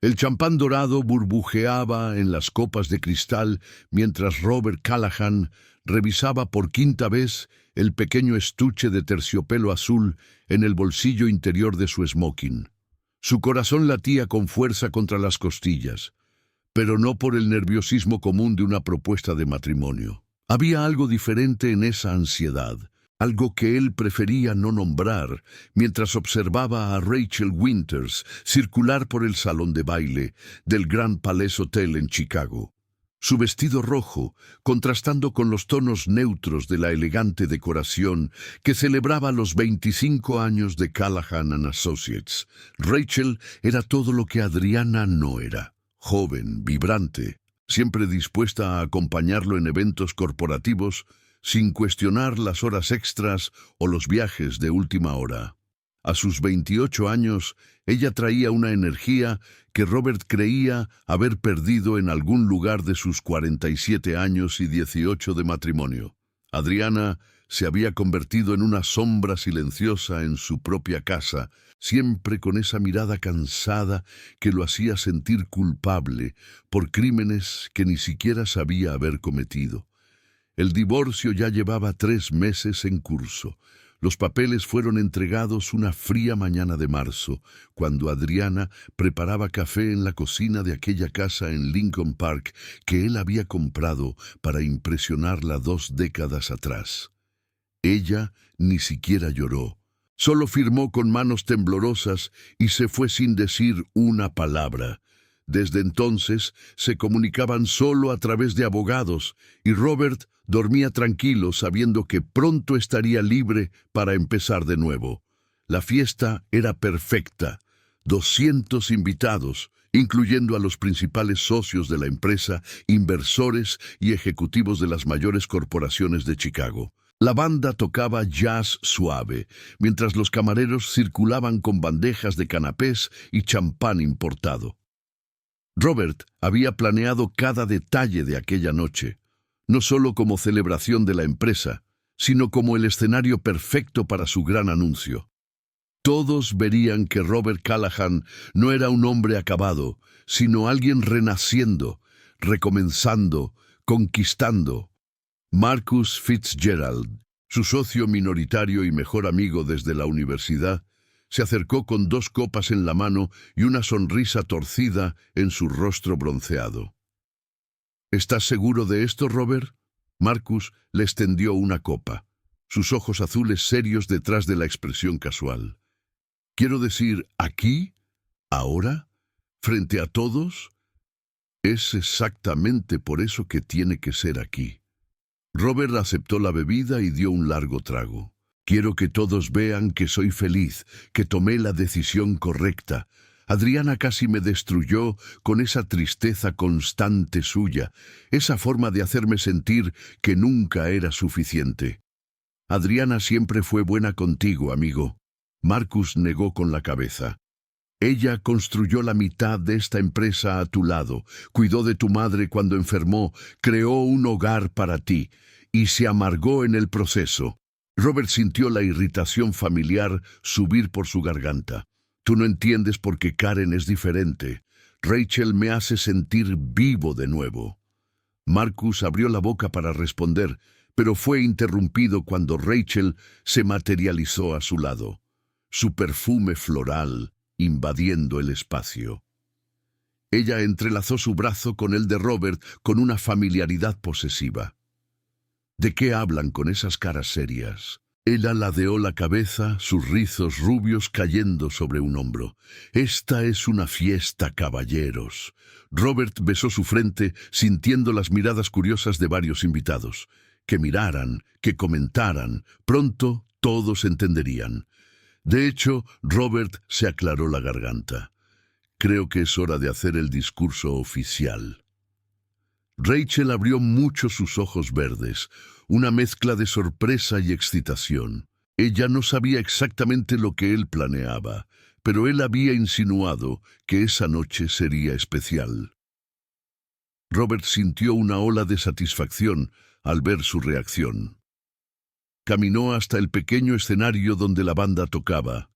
El champán dorado burbujeaba en las copas de cristal mientras Robert Callahan revisaba por quinta vez el pequeño estuche de terciopelo azul en el bolsillo interior de su smoking. Su corazón latía con fuerza contra las costillas, pero no por el nerviosismo común de una propuesta de matrimonio. Había algo diferente en esa ansiedad, algo que él prefería no nombrar, mientras observaba a Rachel Winters circular por el salón de baile del Grand Palace Hotel en Chicago. Su vestido rojo, contrastando con los tonos neutros de la elegante decoración que celebraba los 25 años de Callahan and Associates. Rachel era todo lo que Adriana no era. Joven, vibrante, siempre dispuesta a acompañarlo en eventos corporativos, sin cuestionar las horas extras o los viajes de última hora. A sus 28 años, ella traía una energía que Robert creía haber perdido en algún lugar de sus 47 años y 18 de matrimonio. Adriana se había convertido en una sombra silenciosa en su propia casa, siempre con esa mirada cansada que lo hacía sentir culpable por crímenes que ni siquiera sabía haber cometido. El divorcio ya llevaba 3 meses en curso. Los papeles fueron entregados una fría mañana de marzo, cuando Adriana preparaba café en la cocina de aquella casa en Lincoln Park que él había comprado para impresionarla 2 décadas atrás. Ella ni siquiera lloró. Solo firmó con manos temblorosas y se fue sin decir una palabra. Desde entonces se comunicaban solo a través de abogados, y Robert dormía tranquilo sabiendo que pronto estaría libre para empezar de nuevo. La fiesta era perfecta. 200 invitados, incluyendo a los principales socios de la empresa, inversores y ejecutivos de las mayores corporaciones de Chicago. La banda tocaba jazz suave, mientras los camareros circulaban con bandejas de canapés y champán importado. Robert había planeado cada detalle de aquella noche, no solo como celebración de la empresa, sino como el escenario perfecto para su gran anuncio. Todos verían que Robert Callahan no era un hombre acabado, sino alguien renaciendo, recomenzando, conquistando. Marcus Fitzgerald, su socio minoritario y mejor amigo desde la universidad, se acercó con 2 copas en la mano y una sonrisa torcida en su rostro bronceado. ¿Estás seguro de esto, Robert? Marcus le extendió una copa, sus ojos azules serios detrás de la expresión casual. Quiero decir, ¿aquí? ¿Ahora? ¿Frente a todos? Es exactamente por eso que tiene que ser aquí. Robert aceptó la bebida y dio un largo trago. Quiero que todos vean que soy feliz, que tomé la decisión correcta. Adriana casi me destruyó con esa tristeza constante suya, esa forma de hacerme sentir que nunca era suficiente. Adriana siempre fue buena contigo, amigo. Marcus negó con la cabeza. Ella construyó la mitad de esta empresa a tu lado, cuidó de tu madre cuando enfermó, creó un hogar para ti, y se amargó en el proceso. Robert sintió la irritación familiar subir por su garganta. Tú no entiendes porque Karen es diferente. Rachel me hace sentir vivo de nuevo. Marcus abrió la boca para responder, pero fue interrumpido cuando Rachel se materializó a su lado, su perfume floral invadiendo el espacio. Ella entrelazó su brazo con el de Robert con una familiaridad posesiva. ¿De qué hablan con esas caras serias? Él ladeó la cabeza, sus rizos rubios cayendo sobre un hombro. Esta es una fiesta, caballeros. Robert besó su frente, sintiendo las miradas curiosas de varios invitados. Que miraran, que comentaran. Pronto todos entenderían. De hecho, Robert se aclaró la garganta. Creo que es hora de hacer el discurso oficial. Rachel abrió mucho sus ojos verdes, una mezcla de sorpresa y excitación. Ella no sabía exactamente lo que él planeaba, pero él había insinuado que esa noche sería especial. Robert sintió una ola de satisfacción al ver su reacción. Caminó hasta el pequeño escenario donde la banda tocaba.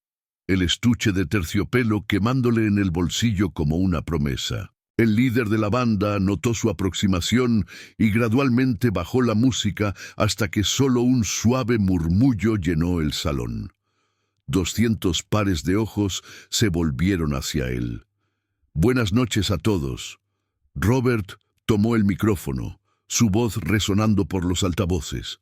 el estuche de terciopelo quemándole en el bolsillo como una promesa. El líder de la banda notó su aproximación y gradualmente bajó la música hasta que solo un suave murmullo llenó el salón. 200 pares de ojos se volvieron hacia él. «Buenas noches a todos». Robert tomó el micrófono, su voz resonando por los altavoces.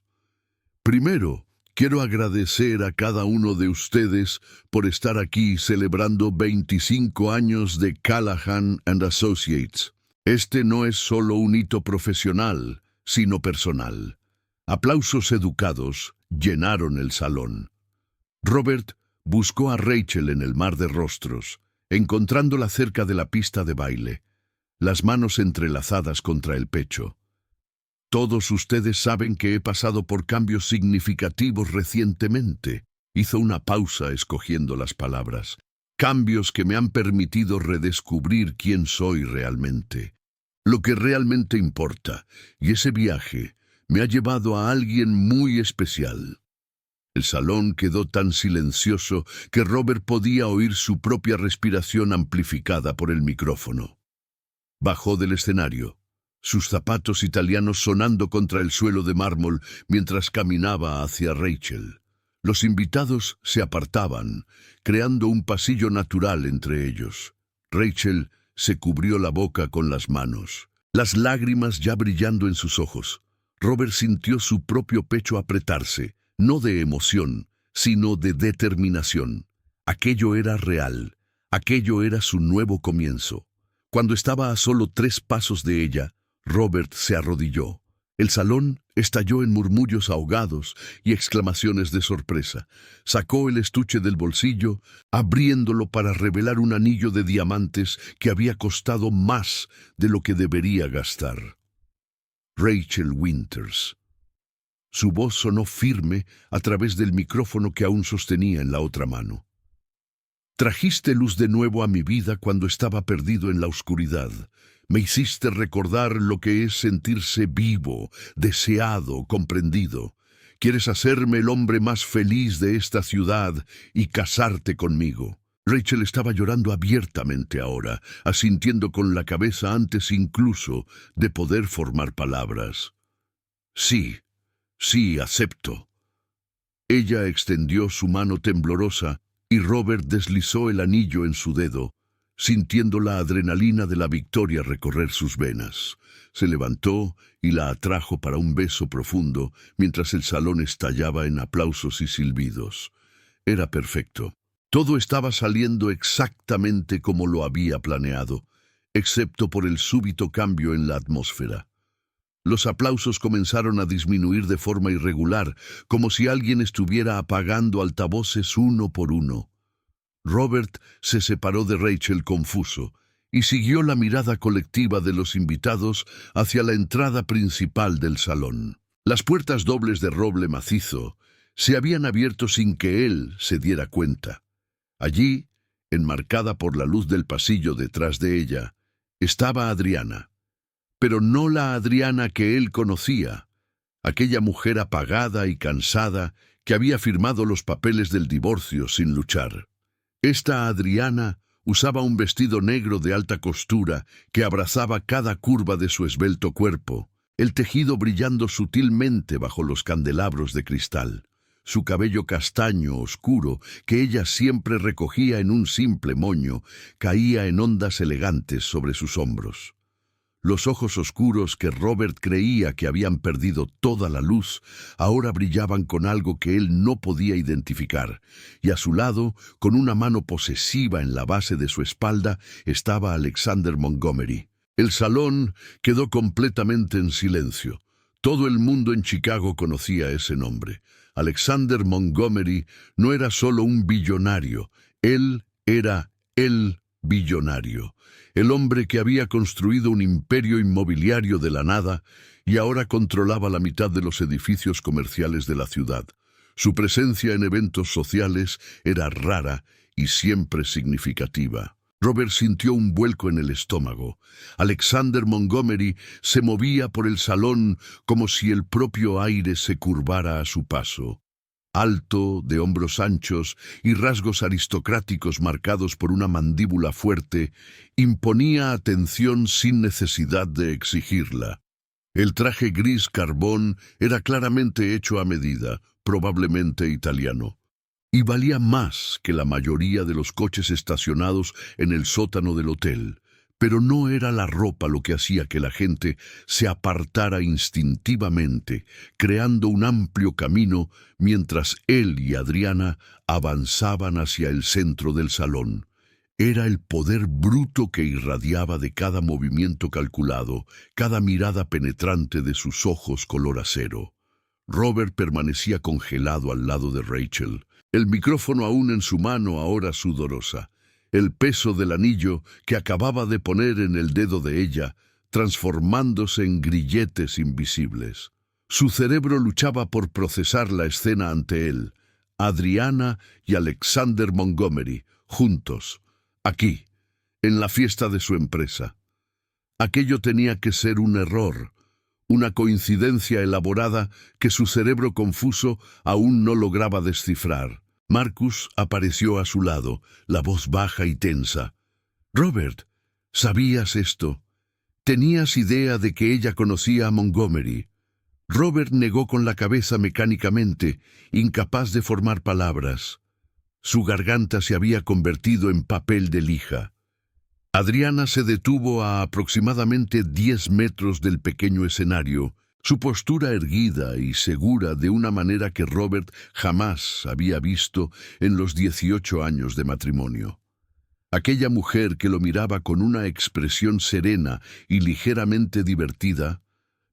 «Primero, quiero agradecer a cada uno de ustedes por estar aquí celebrando 25 años de Callahan and Associates. Este no es solo un hito profesional, sino personal». Aplausos educados llenaron el salón. Robert buscó a Rachel en el mar de rostros, encontrándola cerca de la pista de baile, las manos entrelazadas contra el pecho. «Todos ustedes saben que he pasado por cambios significativos recientemente». Hizo una pausa escogiendo las palabras. «Cambios que me han permitido redescubrir quién soy realmente. Lo que realmente importa. Y ese viaje me ha llevado a alguien muy especial». El salón quedó tan silencioso que Robert podía oír su propia respiración amplificada por el micrófono. Bajó del escenario, sus zapatos italianos sonando contra el suelo de mármol mientras caminaba hacia Rachel. Los invitados se apartaban, creando un pasillo natural entre ellos. Rachel se cubrió la boca con las manos, las lágrimas ya brillando en sus ojos. Robert sintió su propio pecho apretarse, no de emoción, sino de determinación. Aquello era real, aquello era su nuevo comienzo. Cuando estaba a solo 3 pasos de ella, Robert se arrodilló. El salón estalló en murmullos ahogados y exclamaciones de sorpresa. Sacó el estuche del bolsillo, abriéndolo para revelar un anillo de diamantes que había costado más de lo que debería gastar. Rachel Winters. Su voz sonó firme a través del micrófono que aún sostenía en la otra mano. «Trajiste luz de nuevo a mi vida cuando estaba perdido en la oscuridad. Me hiciste recordar lo que es sentirse vivo, deseado, comprendido. Quieres hacerme el hombre más feliz de esta ciudad y casarte conmigo». Rachel estaba llorando abiertamente ahora, asintiendo con la cabeza antes incluso de poder formar palabras. «Sí, sí, acepto». Ella extendió su mano temblorosa y Robert deslizó el anillo en su dedo, sintiendo la adrenalina de la victoria recorrer sus venas. Se levantó y la atrajo para un beso profundo mientras el salón estallaba en aplausos y silbidos. Era perfecto. Todo estaba saliendo exactamente como lo había planeado, excepto por el súbito cambio en la atmósfera. Los aplausos comenzaron a disminuir de forma irregular, como si alguien estuviera apagando altavoces uno por uno. Robert se separó de Rachel confuso y siguió la mirada colectiva de los invitados hacia la entrada principal del salón. Las puertas dobles de roble macizo se habían abierto sin que él se diera cuenta. Allí, enmarcada por la luz del pasillo detrás de ella, estaba Adriana. Pero no la Adriana que él conocía, aquella mujer apagada y cansada que había firmado los papeles del divorcio sin luchar. Esta Adriana usaba un vestido negro de alta costura que abrazaba cada curva de su esbelto cuerpo, el tejido brillando sutilmente bajo los candelabros de cristal. Su cabello castaño oscuro, que ella siempre recogía en un simple moño, caía en ondas elegantes sobre sus hombros. Los ojos oscuros que Robert creía que habían perdido toda la luz, ahora brillaban con algo que él no podía identificar, y a su lado, con una mano posesiva en la base de su espalda, estaba Alexander Montgomery. El salón quedó completamente en silencio. Todo el mundo en Chicago conocía ese nombre. Alexander Montgomery no era solo un billonario, él era el billonario. El hombre que había construido un imperio inmobiliario de la nada y ahora controlaba la mitad de los edificios comerciales de la ciudad. Su presencia en eventos sociales era rara y siempre significativa. Robert sintió un vuelco en el estómago. Alexander Montgomery se movía por el salón como si el propio aire se curvara a su paso. Alto, de hombros anchos y rasgos aristocráticos marcados por una mandíbula fuerte, imponía atención sin necesidad de exigirla. El traje gris carbón era claramente hecho a medida, probablemente italiano, y valía más que la mayoría de los coches estacionados en el sótano del hotel. Pero no era la ropa lo que hacía que la gente se apartara instintivamente, creando un amplio camino mientras él y Adriana avanzaban hacia el centro del salón. Era el poder bruto que irradiaba de cada movimiento calculado, cada mirada penetrante de sus ojos color acero. Robert permanecía congelado al lado de Rachel, el micrófono aún en su mano ahora sudorosa. El peso del anillo que acababa de poner en el dedo de ella, transformándose en grilletes invisibles. Su cerebro luchaba por procesar la escena ante él. Adriana y Alexander Montgomery, juntos, aquí, en la fiesta de su empresa. Aquello tenía que ser un error, una coincidencia elaborada que su cerebro confuso aún no lograba descifrar. Marcus apareció a su lado, la voz baja y tensa. «Robert, ¿sabías esto? ¿Tenías idea de que ella conocía a Montgomery?» Robert negó con la cabeza mecánicamente, incapaz de formar palabras. Su garganta se había convertido en papel de lija. Adriana se detuvo a aproximadamente 10 metros del pequeño escenario, su postura erguida y segura de una manera que Robert jamás había visto en los 18 años de matrimonio. Aquella mujer que lo miraba con una expresión serena y ligeramente divertida,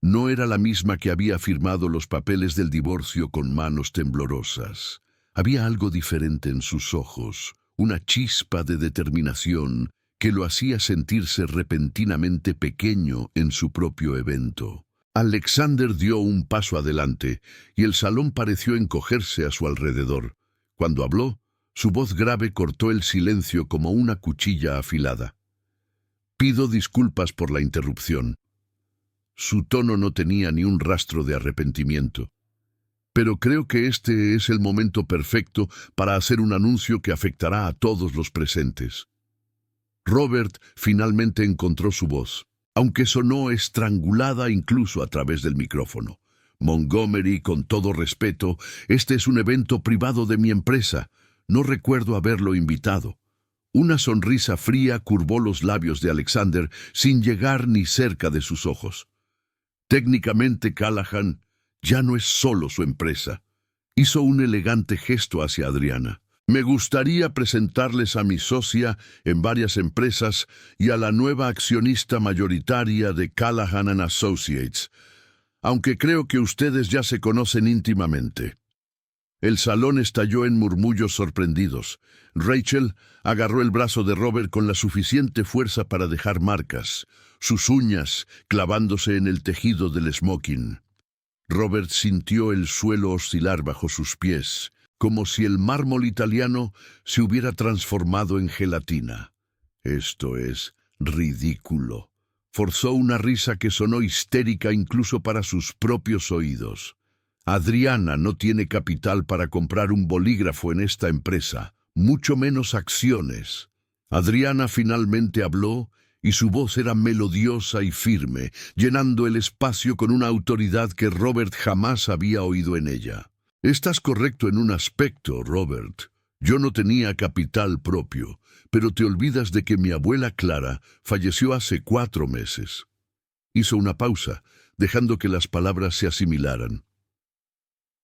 no era la misma que había firmado los papeles del divorcio con manos temblorosas. Había algo diferente en sus ojos, una chispa de determinación que lo hacía sentirse repentinamente pequeño en su propio evento. Alexander dio un paso adelante y el salón pareció encogerse a su alrededor. Cuando habló, su voz grave cortó el silencio como una cuchilla afilada. «Pido disculpas por la interrupción». Su tono no tenía ni un rastro de arrepentimiento. «Pero creo que este es el momento perfecto para hacer un anuncio que afectará a todos los presentes». Robert finalmente encontró su voz, aunque sonó estrangulada incluso a través del micrófono. «Montgomery, con todo respeto, este es un evento privado de mi empresa. No recuerdo haberlo invitado». Una sonrisa fría curvó los labios de Alexander sin llegar ni cerca de sus ojos. Técnicamente, Callahan ya no es solo su empresa. Hizo un elegante gesto hacia Adriana. «Me gustaría presentarles a mi socia en varias empresas y a la nueva accionista mayoritaria de Callahan & Associates, aunque creo que ustedes ya se conocen íntimamente». El salón estalló en murmullos sorprendidos. Rachel agarró el brazo de Robert con la suficiente fuerza para dejar marcas, sus uñas clavándose en el tejido del smoking. Robert sintió el suelo oscilar bajo sus pies, como si el mármol italiano se hubiera transformado en gelatina. «Esto es ridículo». Forzó una risa que sonó histérica incluso para sus propios oídos. «Adriana no tiene capital para comprar un bolígrafo en esta empresa, mucho menos acciones». Adriana finalmente habló y su voz era melodiosa y firme, llenando el espacio con una autoridad que Robert jamás había oído en ella. «Estás correcto en un aspecto, Robert. Yo no tenía capital propio, pero te olvidas de que mi abuela Clara falleció hace 4 meses». Hizo una pausa, dejando que las palabras se asimilaran.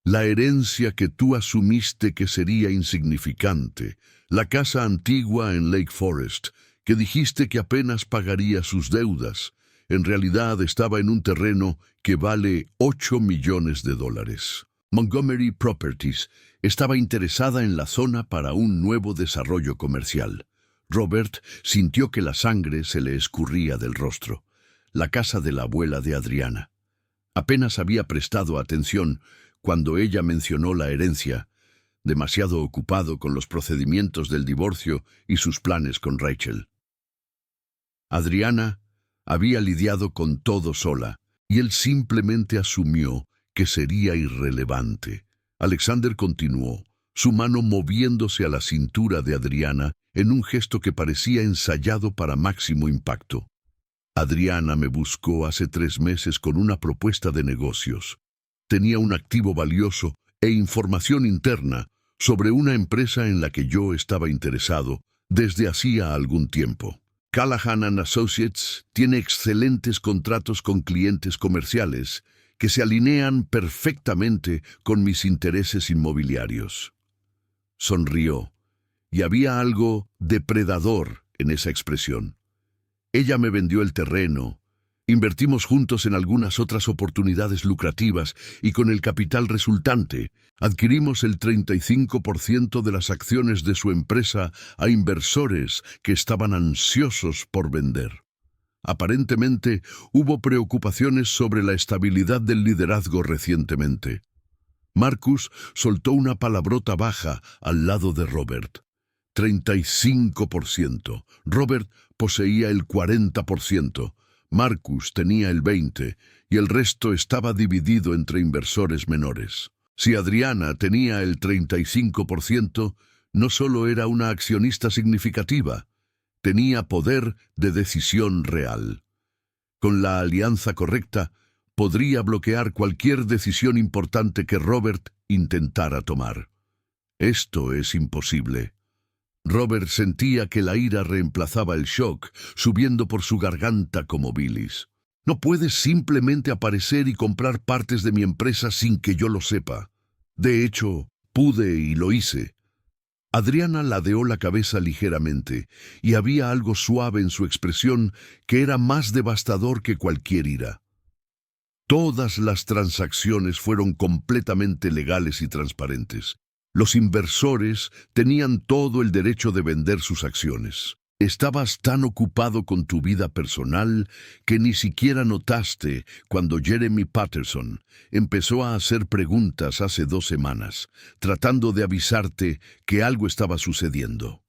«La herencia que tú asumiste que sería insignificante, la casa antigua en Lake Forest, que dijiste que apenas pagaría sus deudas, en realidad estaba en un terreno que vale $8 millones. Montgomery Properties estaba interesada en la zona para un nuevo desarrollo comercial. Robert sintió que la sangre se le escurría del rostro. La casa de la abuela de Adriana. Apenas había prestado atención cuando ella mencionó la herencia, demasiado ocupado con los procedimientos del divorcio y sus planes con Rachel. Adriana había lidiado con todo sola, y él simplemente asumió que sería irrelevante. Alexander continuó, su mano moviéndose a la cintura de Adriana en un gesto que parecía ensayado para máximo impacto. Adriana me buscó hace 3 meses con una propuesta de negocios. Tenía un activo valioso e información interna sobre una empresa en la que yo estaba interesado desde hacía algún tiempo. Callahan & Associates tiene excelentes contratos con clientes comerciales que se alinean perfectamente con mis intereses inmobiliarios. Sonrió, y había algo depredador en esa expresión. Ella me vendió el terreno, invertimos juntos en algunas otras oportunidades lucrativas y con el capital resultante adquirimos el 35% de las acciones de su empresa a inversores que estaban ansiosos por vender. Aparentemente, hubo preocupaciones sobre la estabilidad del liderazgo recientemente. Marcus soltó una palabrota baja al lado de Robert. 35%. Robert poseía el 40%. Marcus tenía el 20% y el resto estaba dividido entre inversores menores. Si Adriana tenía el 35%, no solo era una accionista significativa, tenía poder de decisión real. Con la alianza correcta, podría bloquear cualquier decisión importante que Robert intentara tomar. Esto es imposible. Robert sentía que la ira reemplazaba el shock, subiendo por su garganta como bilis. No puedes simplemente aparecer y comprar partes de mi empresa sin que yo lo sepa. De hecho, pude y lo hice. Adriana ladeó la cabeza ligeramente, y había algo suave en su expresión que era más devastador que cualquier ira. Todas las transacciones fueron completamente legales y transparentes. Los inversores tenían todo el derecho de vender sus acciones. Estabas tan ocupado con tu vida personal que ni siquiera notaste cuando Jeremy Patterson empezó a hacer preguntas hace 2 semanas, tratando de avisarte que algo estaba sucediendo.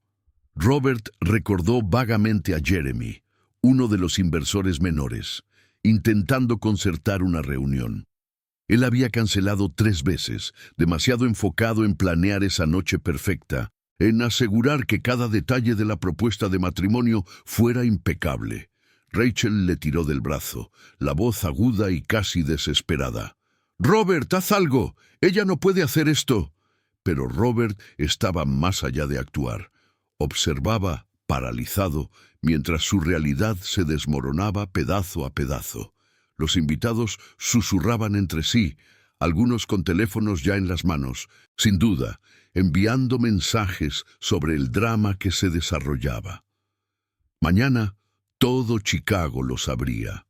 Robert recordó vagamente a Jeremy, uno de los inversores menores, intentando concertar una reunión. Él había cancelado 3 veces, demasiado enfocado en planear esa noche perfecta, en asegurar que cada detalle de la propuesta de matrimonio fuera impecable. Rachel le tiró del brazo, la voz aguda y casi desesperada. «Robert, haz algo. Ella no puede hacer esto». Pero Robert estaba más allá de actuar. Observaba, paralizado, mientras su realidad se desmoronaba pedazo a pedazo. Los invitados susurraban entre sí, algunos con teléfonos ya en las manos, sin duda, enviando mensajes sobre el drama que se desarrollaba. Mañana, todo Chicago lo sabría.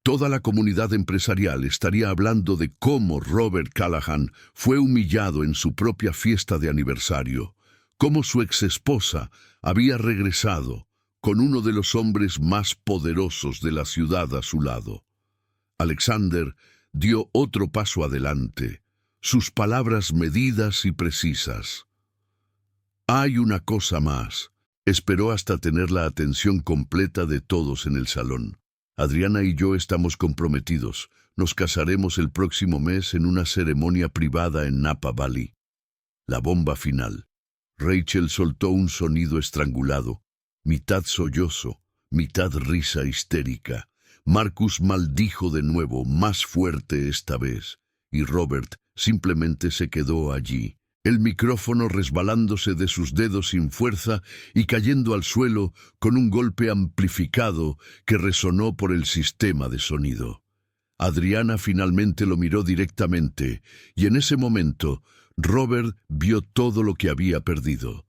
Toda la comunidad empresarial estaría hablando de cómo Robert Callahan fue humillado en su propia fiesta de aniversario, cómo su exesposa había regresado con uno de los hombres más poderosos de la ciudad a su lado. Alexander dio otro paso adelante, sus palabras medidas y precisas. «Hay una cosa más». Esperó hasta tener la atención completa de todos en el salón. «Adriana y yo estamos comprometidos. Nos casaremos el próximo mes en una ceremonia privada en Napa Valley». La bomba final. Rachel soltó un sonido estrangulado, mitad sollozo, mitad risa histérica. Marcus maldijo de nuevo, más fuerte esta vez, y Robert simplemente se quedó allí, el micrófono resbalándose de sus dedos sin fuerza y cayendo al suelo con un golpe amplificado que resonó por el sistema de sonido. Adriana finalmente lo miró directamente, y en ese momento Robert vio todo lo que había perdido.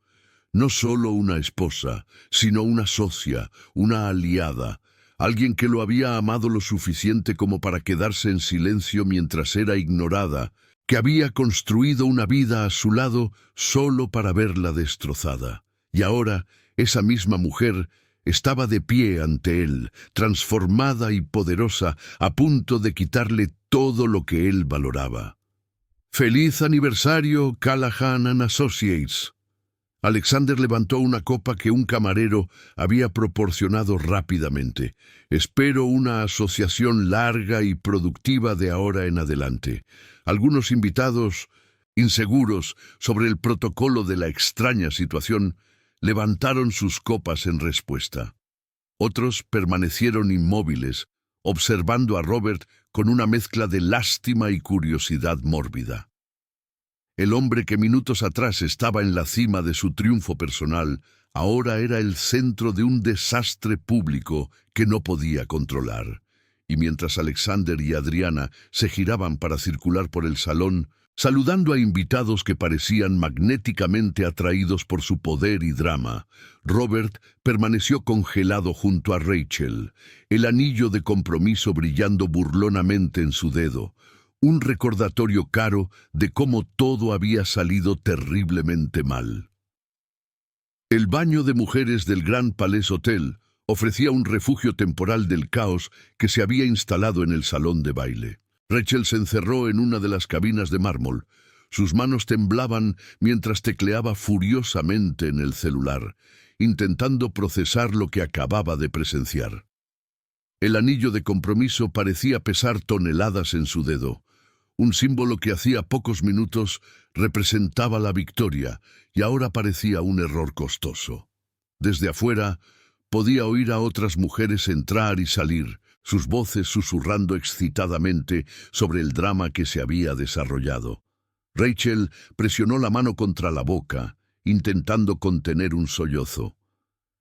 No solo una esposa, sino una socia, una aliada, alguien que lo había amado lo suficiente como para quedarse en silencio mientras era ignorada, que había construido una vida a su lado solo para verla destrozada. Y ahora, esa misma mujer estaba de pie ante él, transformada y poderosa, a punto de quitarle todo lo que él valoraba. «¡Feliz aniversario, Callahan & Associates!». Alexander levantó una copa que un camarero había proporcionado rápidamente. «Espero una asociación larga y productiva de ahora en adelante. Algunos invitados Inseguros sobre el protocolo de la extraña situación, levantaron sus copas en respuesta. Otros permanecieron inmóviles, observando a Robert con una mezcla de lástima y curiosidad mórbida. El hombre que minutos atrás estaba en la cima de su triunfo personal, ahora era el centro de un desastre público que no podía controlar. Y mientras Alexander y Adriana se giraban para circular por el salón, saludando a invitados que parecían magnéticamente atraídos por su poder y drama, Robert permaneció congelado junto a Rachel, el anillo de compromiso brillando burlonamente en su dedo, un recordatorio caro de cómo todo había salido terriblemente mal. El baño de mujeres del Grand Palais Hotel ofrecía un refugio temporal del caos que se había instalado en el salón de baile. Rachel se encerró en una de las cabinas de mármol. Sus manos temblaban mientras tecleaba furiosamente en el celular, intentando procesar lo que acababa de presenciar. El anillo de compromiso parecía pesar toneladas en su dedo. Un símbolo que hacía pocos minutos representaba la victoria y ahora parecía un error costoso. Desde afuera podía oír a otras mujeres entrar y salir, sus voces susurrando excitadamente sobre el drama que se había desarrollado. Rachel presionó la mano contra la boca, intentando contener un sollozo.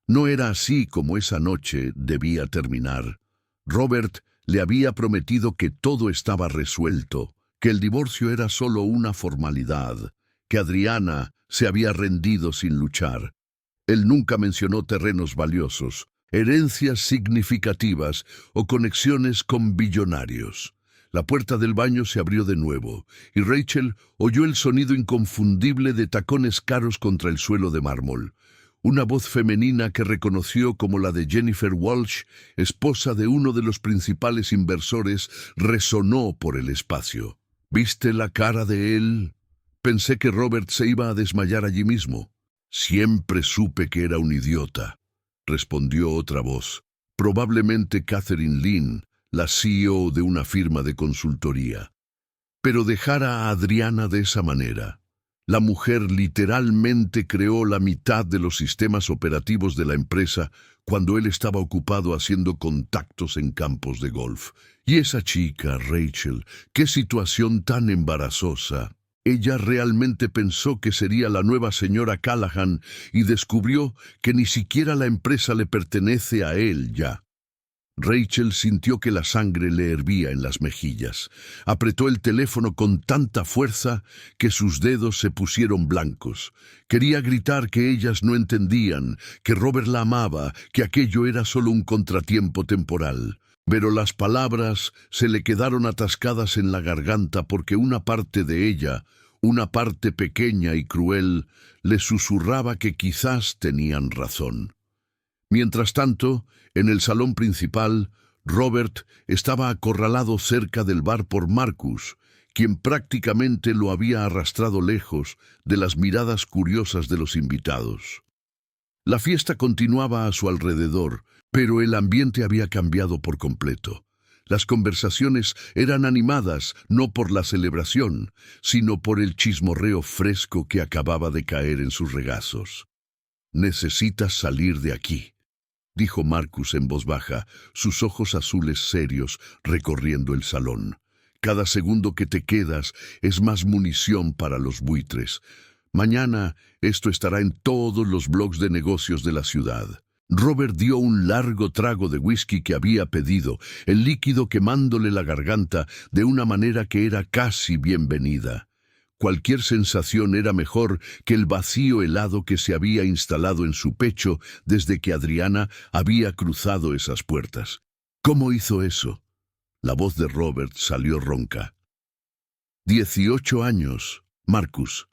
No era así como esa noche debía terminar. Robert le había prometido que todo estaba resuelto, que el divorcio era solo una formalidad, que Adriana se había rendido sin luchar. Él nunca mencionó terrenos valiosos, herencias significativas o conexiones con billonarios. La puerta del baño se abrió de nuevo, y Rachel oyó el sonido inconfundible de tacones caros contra el suelo de mármol. Una voz femenina que reconoció como la de Jennifer Walsh, esposa de uno de los principales inversores, resonó por el espacio. ¿Viste la cara de él? Pensé que Robert se iba a desmayar allí mismo. Siempre supe que era un idiota, respondió otra voz, probablemente Catherine Lynn, la CEO de una firma de consultoría. Pero dejar a Adriana de esa manera. La mujer literalmente creó la mitad de los sistemas operativos de la empresa cuando él estaba ocupado haciendo contactos en campos de golf. Y esa chica, Rachel, qué situación tan embarazosa. Ella realmente pensó que sería la nueva señora Callahan y descubrió que ni siquiera la empresa le pertenece a él ya. Rachel sintió que la sangre le hervía en las mejillas. Apretó el teléfono con tanta fuerza que sus dedos se pusieron blancos. Quería gritar que ellas no entendían, que Robert la amaba, que aquello era solo un contratiempo temporal. Pero las palabras se le quedaron atascadas en la garganta porque una parte de ella, una parte pequeña y cruel, le susurraba que quizás tenían razón. Mientras tanto, en el salón principal, Robert estaba acorralado cerca del bar por Marcus, quien prácticamente lo había arrastrado lejos de las miradas curiosas de los invitados. La fiesta continuaba a su alrededor, pero el ambiente había cambiado por completo. Las conversaciones eran animadas no por la celebración, sino por el chismorreo fresco que acababa de caer en sus regazos. «Necesitas salir de aquí», dijo Marcus en voz baja, sus ojos azules serios recorriendo el salón. «Cada segundo que te quedas es más munición para los buitres. Mañana esto estará en todos los blogs de negocios de la ciudad». Robert dio un largo trago de whisky que había pedido, el líquido quemándole la garganta de una manera que era casi bienvenida. Cualquier sensación era mejor que el vacío helado que se había instalado en su pecho desde que Adriana había cruzado esas puertas. ¿Cómo hizo eso? La voz de Robert salió ronca. 18 años, Marcus.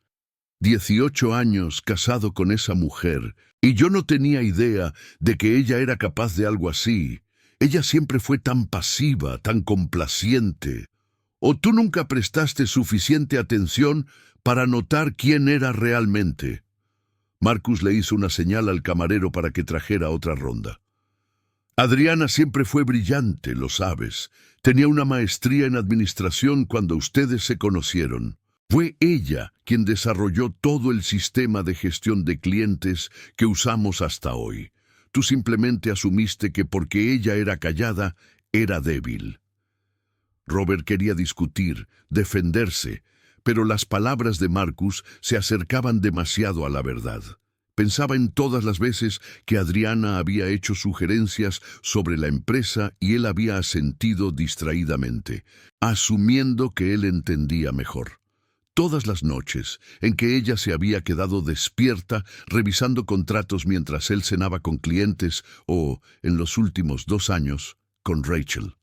18 años casado con esa mujer, y yo no tenía idea de que ella era capaz de algo así. Ella siempre fue tan pasiva, tan complaciente. ¿O tú nunca prestaste suficiente atención para notar quién era realmente? Marcus le hizo una señal al camarero para que trajera otra ronda. Adriana siempre fue brillante, lo sabes. Tenía una maestría en administración cuando ustedes se conocieron. Fue ella quien desarrolló todo el sistema de gestión de clientes que usamos hasta hoy. Tú simplemente asumiste que porque ella era callada, era débil. Robert quería discutir, defenderse, pero las palabras de Marcus se acercaban demasiado a la verdad. Pensaba en todas las veces que Adriana había hecho sugerencias sobre la empresa y él había asentido distraídamente, asumiendo que él entendía mejor. Todas las noches en que ella se había quedado despierta revisando contratos mientras él cenaba con clientes o, en los últimos 2 años, con Rachel.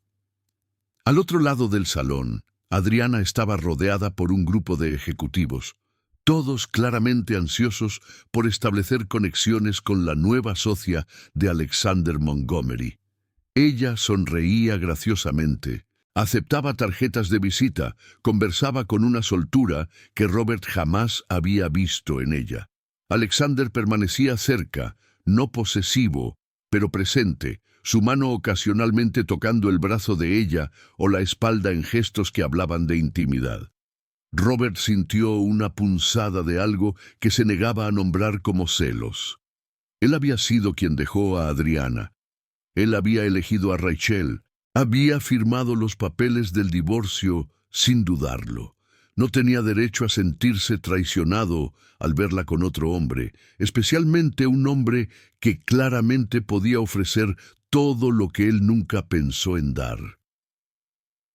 Al otro lado del salón, Adriana estaba rodeada por un grupo de ejecutivos, todos claramente ansiosos por establecer conexiones con la nueva socia de Alexander Montgomery. Ella sonreía graciosamente, aceptaba tarjetas de visita, conversaba con una soltura que Robert jamás había visto en ella. Alexander permanecía cerca, no posesivo, pero presente, su mano ocasionalmente tocando el brazo de ella o la espalda en gestos que hablaban de intimidad. Robert sintió una punzada de algo que se negaba a nombrar como celos. Él había sido quien dejó a Adriana. Él había elegido a Rachel. Había firmado los papeles del divorcio sin dudarlo. No tenía derecho a sentirse traicionado al verla con otro hombre, especialmente un hombre que claramente podía ofrecer todo lo que él nunca pensó en dar.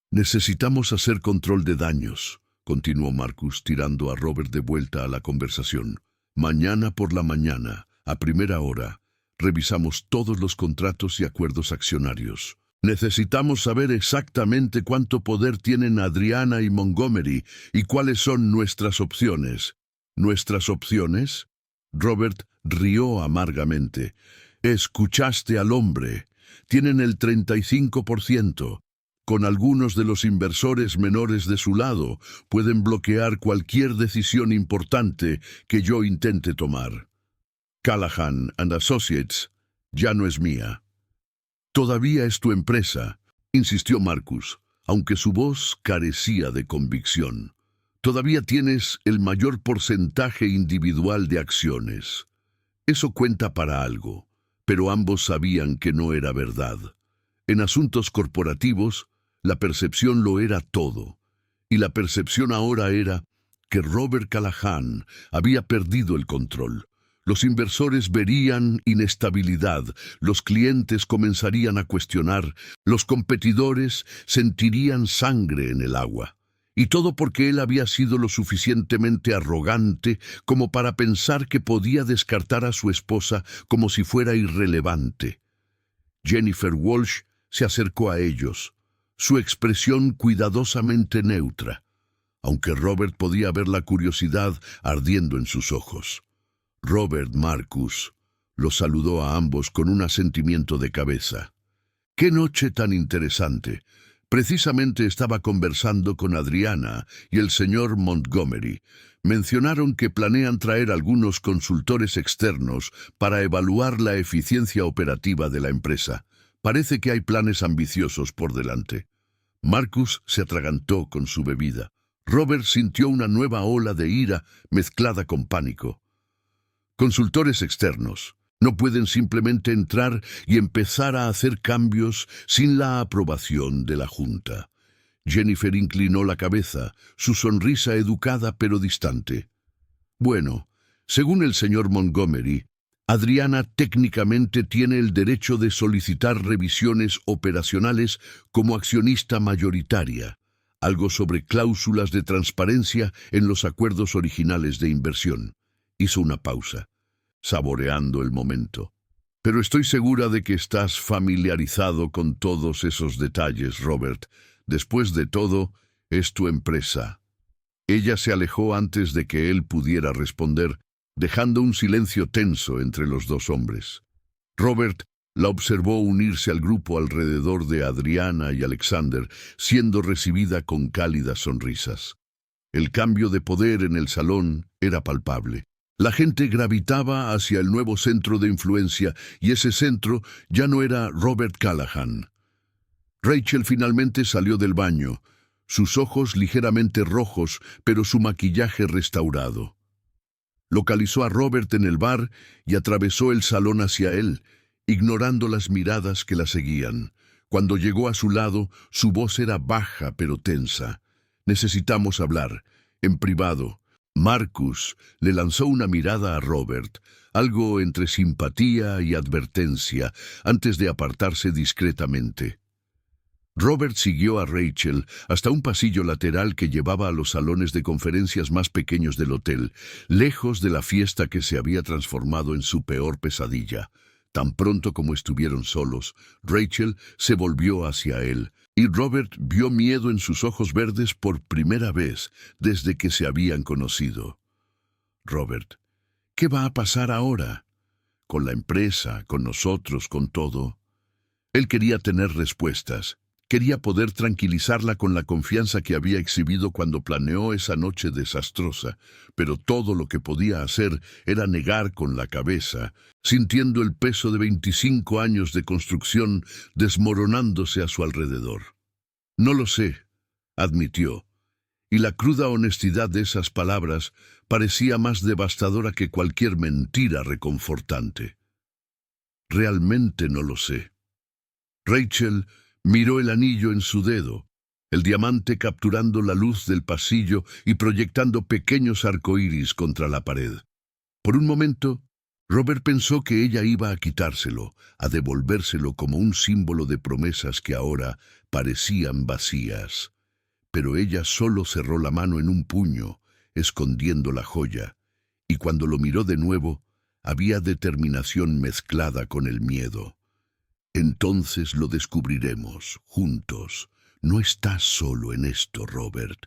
Necesitamos hacer control de daños, continuó Marcus, tirando a Robert de vuelta a la conversación. Mañana por la mañana, a primera hora, revisamos todos los contratos y acuerdos accionarios. Necesitamos saber exactamente cuánto poder tienen Adriana y Montgomery y cuáles son nuestras opciones. ¿Nuestras opciones? Robert rió amargamente. Escuchaste al hombre. Tienen el 35%. Con algunos de los inversores menores de su lado, pueden bloquear cualquier decisión importante que yo intente tomar. Callahan and Associates ya no es mía. Todavía es tu empresa, insistió Marcus, aunque su voz carecía de convicción. Todavía tienes el mayor porcentaje individual de acciones. Eso cuenta para algo, pero ambos sabían que no era verdad. En asuntos corporativos, la percepción lo era todo, y la percepción ahora era que Robert Callahan había perdido el control. Los inversores verían inestabilidad, los clientes comenzarían a cuestionar, los competidores sentirían sangre en el agua. Y todo porque él había sido lo suficientemente arrogante como para pensar que podía descartar a su esposa como si fuera irrelevante. Jennifer Walsh se acercó a ellos, su expresión cuidadosamente neutra, aunque Robert podía ver la curiosidad ardiendo en sus ojos. Robert Marcus los saludó a ambos con un asentimiento de cabeza. ¡Qué noche tan interesante! Precisamente estaba conversando con Adriana y el señor Montgomery. Mencionaron que planean traer algunos consultores externos para evaluar la eficiencia operativa de la empresa. Parece que hay planes ambiciosos por delante. Marcus se atragantó con su bebida. Robert sintió una nueva ola de ira mezclada con pánico. Consultores externos no pueden simplemente entrar y empezar a hacer cambios sin la aprobación de la Junta. Jennifer inclinó la cabeza, su sonrisa educada pero distante. Bueno, según el señor Montgomery, Adriana técnicamente tiene el derecho de solicitar revisiones operacionales como accionista mayoritaria, algo sobre cláusulas de transparencia en los acuerdos originales de inversión. Hizo una pausa, saboreando el momento. Pero estoy segura de que estás familiarizado con todos esos detalles, Robert. Después de todo, es tu empresa. Ella se alejó antes de que él pudiera responder, dejando un silencio tenso entre los dos hombres. Robert la observó unirse al grupo alrededor de Adriana y Alexander, siendo recibida con cálidas sonrisas. El cambio de poder en el salón era palpable. La gente gravitaba hacia el nuevo centro de influencia y ese centro ya no era Robert Callahan. Rachel finalmente salió del baño. sus ojos ligeramente rojos, pero su maquillaje restaurado. Localizó a Robert en el bar y atravesó el salón hacia él, ignorando las miradas que la seguían. Cuando llegó a su lado, su voz era baja pero tensa. «Necesitamos hablar, en privado». Marcus le lanzó una mirada a Robert, algo entre simpatía y advertencia, antes de apartarse discretamente. Robert siguió a Rachel hasta un pasillo lateral que llevaba a los salones de conferencias más pequeños del hotel, lejos de la fiesta que se había transformado en su peor pesadilla. Tan pronto como estuvieron solos, Rachel se volvió hacia él, y Robert vio miedo en sus ojos verdes por primera vez desde que se habían conocido. «Robert, ¿qué va a pasar ahora? Con la empresa, con nosotros, con todo». Él quería tener respuestas. Quería poder tranquilizarla con la confianza que había exhibido cuando planeó esa noche desastrosa, pero todo lo que podía hacer era negar con la cabeza, sintiendo el peso de 25 años de construcción desmoronándose a su alrededor. «No lo sé», admitió, y la cruda honestidad de esas palabras parecía más devastadora que cualquier mentira reconfortante. «Realmente no lo sé». Rachel miró el anillo en su dedo, el diamante capturando la luz del pasillo y proyectando pequeños arcoíris contra la pared. Por un momento, Robert pensó que ella iba a quitárselo, a devolvérselo como un símbolo de promesas que ahora parecían vacías. Pero ella solo cerró la mano en un puño, escondiendo la joya, y cuando lo miró de nuevo, había determinación mezclada con el miedo. «Entonces lo descubriremos, juntos. No estás solo en esto, Robert».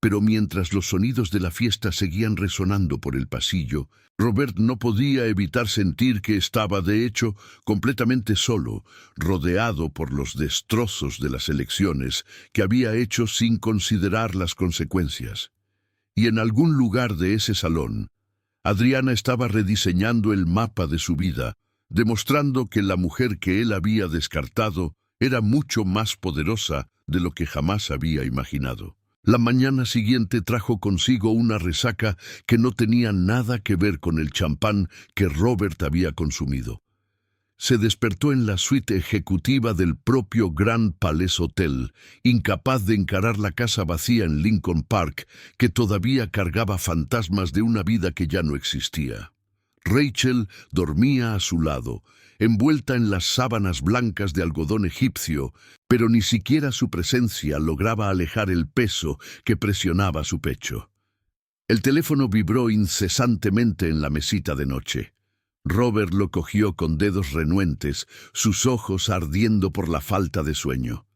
Pero mientras los sonidos de la fiesta seguían resonando por el pasillo, Robert no podía evitar sentir que estaba, de hecho, completamente solo, rodeado por los destrozos de las elecciones que había hecho sin considerar las consecuencias. Y en algún lugar de ese salón, Adriana estaba rediseñando el mapa de su vida, demostrando que la mujer que él había descartado era mucho más poderosa de lo que jamás había imaginado. La mañana siguiente trajo consigo una resaca que no tenía nada que ver con el champán que Robert había consumido. Se despertó en la suite ejecutiva del propio Grand Palace Hotel, incapaz de encarar la casa vacía en Lincoln Park, que todavía cargaba fantasmas de una vida que ya no existía. Rachel dormía a su lado, envuelta en las sábanas blancas de algodón egipcio, pero ni siquiera su presencia lograba alejar el peso que presionaba su pecho. El teléfono vibró incesantemente en la mesita de noche. Robert lo cogió con dedos renuentes, sus ojos ardiendo por la falta de sueño.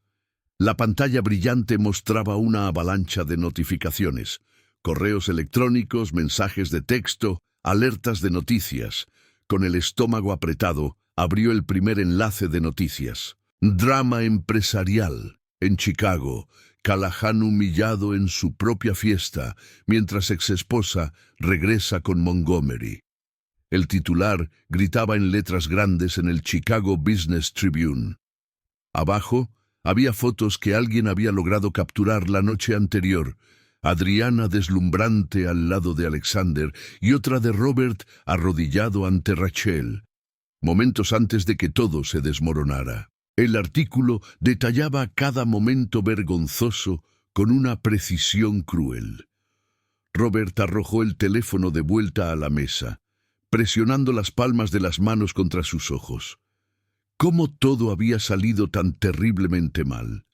La pantalla brillante mostraba una avalancha de notificaciones, correos electrónicos, mensajes de texto, alertas de noticias. Con el estómago apretado, abrió el primer enlace de noticias. Drama empresarial. En Chicago, Callahan humillado en su propia fiesta, mientras exesposa regresa con Montgomery. El titular gritaba en letras grandes en el Chicago Business Tribune. Abajo había fotos que alguien había logrado capturar la noche anterior. Adriana deslumbrante al lado de Alexander y otra de Robert arrodillado ante Rachel, momentos antes de que todo se desmoronara. El artículo detallaba cada momento vergonzoso con una precisión cruel. Robert arrojó el teléfono de vuelta a la mesa, presionando las palmas de las manos contra sus ojos. ¿Cómo todo había salido tan terriblemente mal?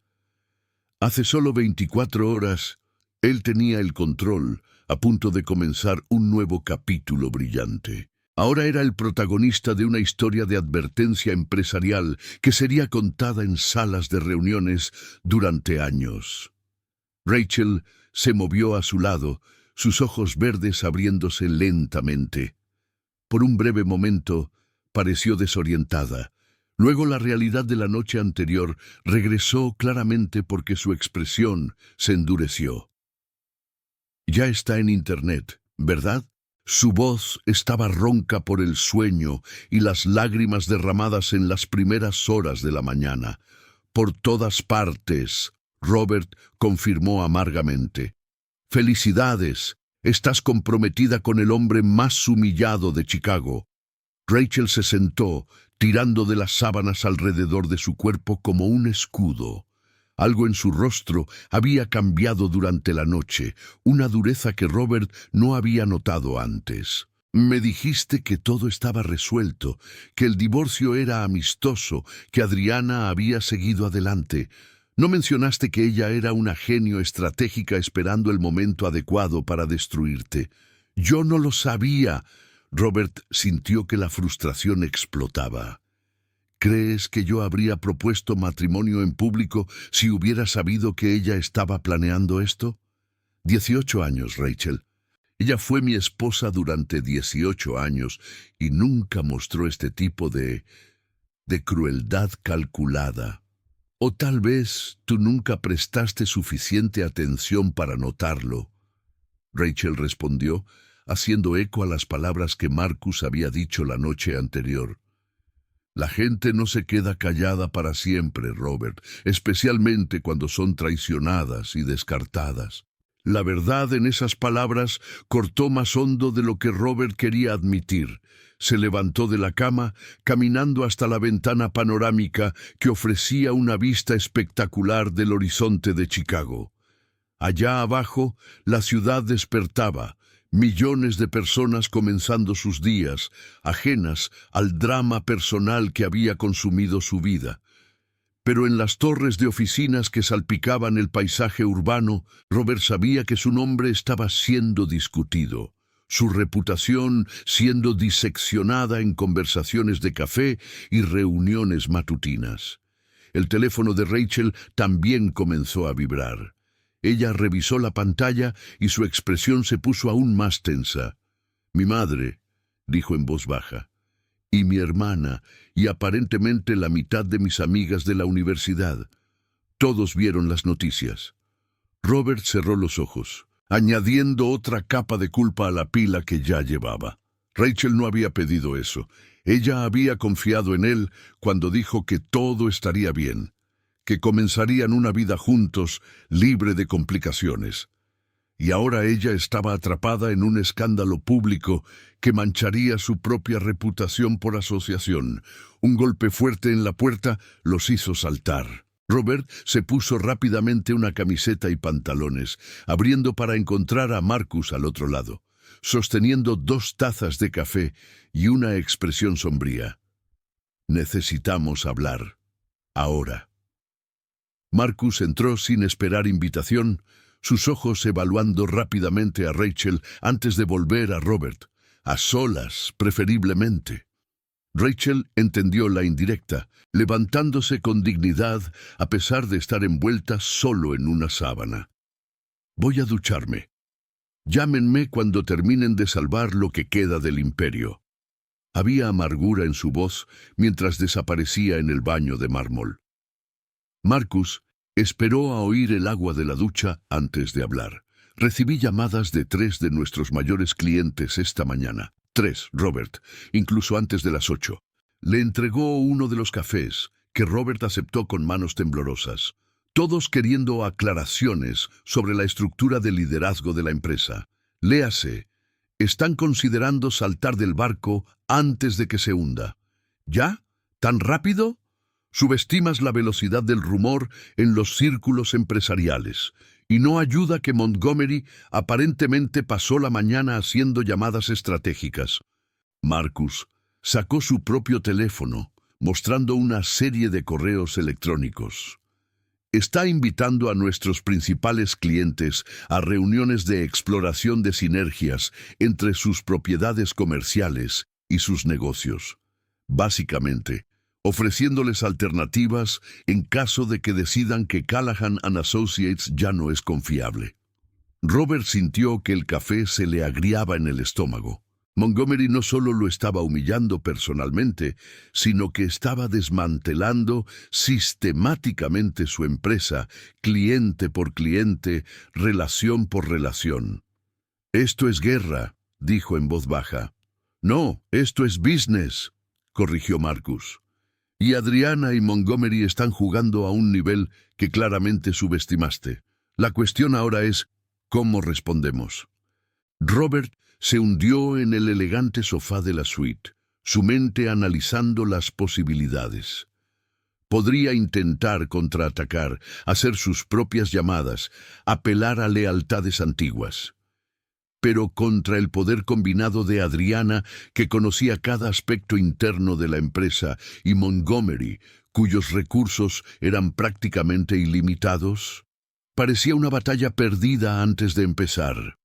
Hace solo 24 horas, él tenía el control, a punto de comenzar un nuevo capítulo brillante. Ahora era el protagonista de una historia de advertencia empresarial que sería contada en salas de reuniones durante años. Rachel se movió a su lado, sus ojos verdes abriéndose lentamente. Por un breve momento, pareció desorientada. Luego la realidad de la noche anterior regresó claramente porque su expresión se endureció. «Ya está en Internet, ¿verdad?» Su voz estaba ronca por el sueño y las lágrimas derramadas en las primeras horas de la mañana. «Por todas partes». Robert confirmó amargamente. «Felicidades. Estás comprometida con el hombre más humillado de Chicago». Rachel se sentó, tirando de las sábanas alrededor de su cuerpo como un escudo. Algo en su rostro había cambiado durante la noche, una dureza que Robert no había notado antes. «Me dijiste que todo estaba resuelto, que el divorcio era amistoso, que Adriana había seguido adelante. No mencionaste que ella era una genio estratégica esperando el momento adecuado para destruirte». «Yo no lo sabía». Robert sintió que la frustración explotaba. «¿Crees que yo habría propuesto matrimonio en público si hubiera sabido que ella estaba planeando esto?» 18 años, Rachel. Ella fue mi esposa durante 18 años y nunca mostró este tipo de crueldad calculada. O tal vez tú nunca prestaste suficiente atención para notarlo». Rachel respondió, haciendo eco a las palabras que Marcus había dicho la noche anterior. «La gente no se queda callada para siempre, Robert, especialmente cuando son traicionadas y descartadas». La verdad en esas palabras cortó más hondo de lo que Robert quería admitir. Se levantó de la cama, caminando hasta la ventana panorámica que ofrecía una vista espectacular del horizonte de Chicago. Allá abajo, la ciudad despertaba, millones de personas comenzando sus días, ajenas al drama personal que había consumido su vida. Pero en las torres de oficinas que salpicaban el paisaje urbano, Robert sabía que su nombre estaba siendo discutido, su reputación siendo diseccionada en conversaciones de café y reuniones matutinas. El teléfono de Rachel también comenzó a vibrar. Ella revisó la pantalla y su expresión se puso aún más tensa. «Mi madre», dijo en voz baja, «y mi hermana, y aparentemente la mitad de mis amigas de la universidad. Todos vieron las noticias». Robert cerró los ojos, añadiendo otra capa de culpa a la pila que ya llevaba. Rachel no había pedido eso. Ella había confiado en él cuando dijo que todo estaría bien, que comenzarían una vida juntos, libre de complicaciones. Y ahora ella estaba atrapada en un escándalo público que mancharía su propia reputación por asociación. Un golpe fuerte en la puerta los hizo saltar. Robert se puso rápidamente una camiseta y pantalones, abriendo para encontrar a Marcus al otro lado, sosteniendo 2 tazas de café y una expresión sombría. «Necesitamos hablar. Ahora». Marcus entró sin esperar invitación, sus ojos evaluando rápidamente a Rachel antes de volver a Robert, a solas, preferiblemente. Rachel entendió la indirecta, levantándose con dignidad a pesar de estar envuelta solo en una sábana. «Voy a ducharme. Llámenme cuando terminen de salvar lo que queda del imperio». Había amargura en su voz mientras desaparecía en el baño de mármol. Marcus esperó a oír el agua de la ducha antes de hablar. «Recibí llamadas de 3 de nuestros mayores clientes esta mañana. 3, Robert, incluso antes de las 8. Le entregó uno de los cafés, que Robert aceptó con manos temblorosas. Todos queriendo aclaraciones sobre la estructura de liderazgo de la empresa. Léase, están considerando saltar del barco antes de que se hunda. ¿Ya? ¿Tan rápido? Subestimas la velocidad del rumor en los círculos empresariales, y no ayuda que Montgomery aparentemente pasó la mañana haciendo llamadas estratégicas». Marcus sacó su propio teléfono, mostrando una serie de correos electrónicos. «Está invitando a nuestros principales clientes a reuniones de exploración de sinergias entre sus propiedades comerciales y sus negocios. Básicamente, ofreciéndoles alternativas en caso de que decidan que Callahan & Associates ya no es confiable». Robert sintió que el café se le agriaba en el estómago. Montgomery no solo lo estaba humillando personalmente, sino que estaba desmantelando sistemáticamente su empresa, cliente por cliente, relación por relación. «Esto es guerra», dijo en voz baja. «No, esto es business», corrigió Marcus. Y Adriana y Montgomery están jugando a un nivel que claramente subestimaste. La cuestión ahora es, ¿cómo respondemos? Robert se hundió en el elegante sofá de la suite, su mente analizando las posibilidades. Podría intentar contraatacar, hacer sus propias llamadas, apelar a lealtades antiguas. Pero contra el poder combinado de Adriana, que conocía cada aspecto interno de la empresa, y Montgomery, cuyos recursos eran prácticamente ilimitados, parecía una batalla perdida antes de empezar.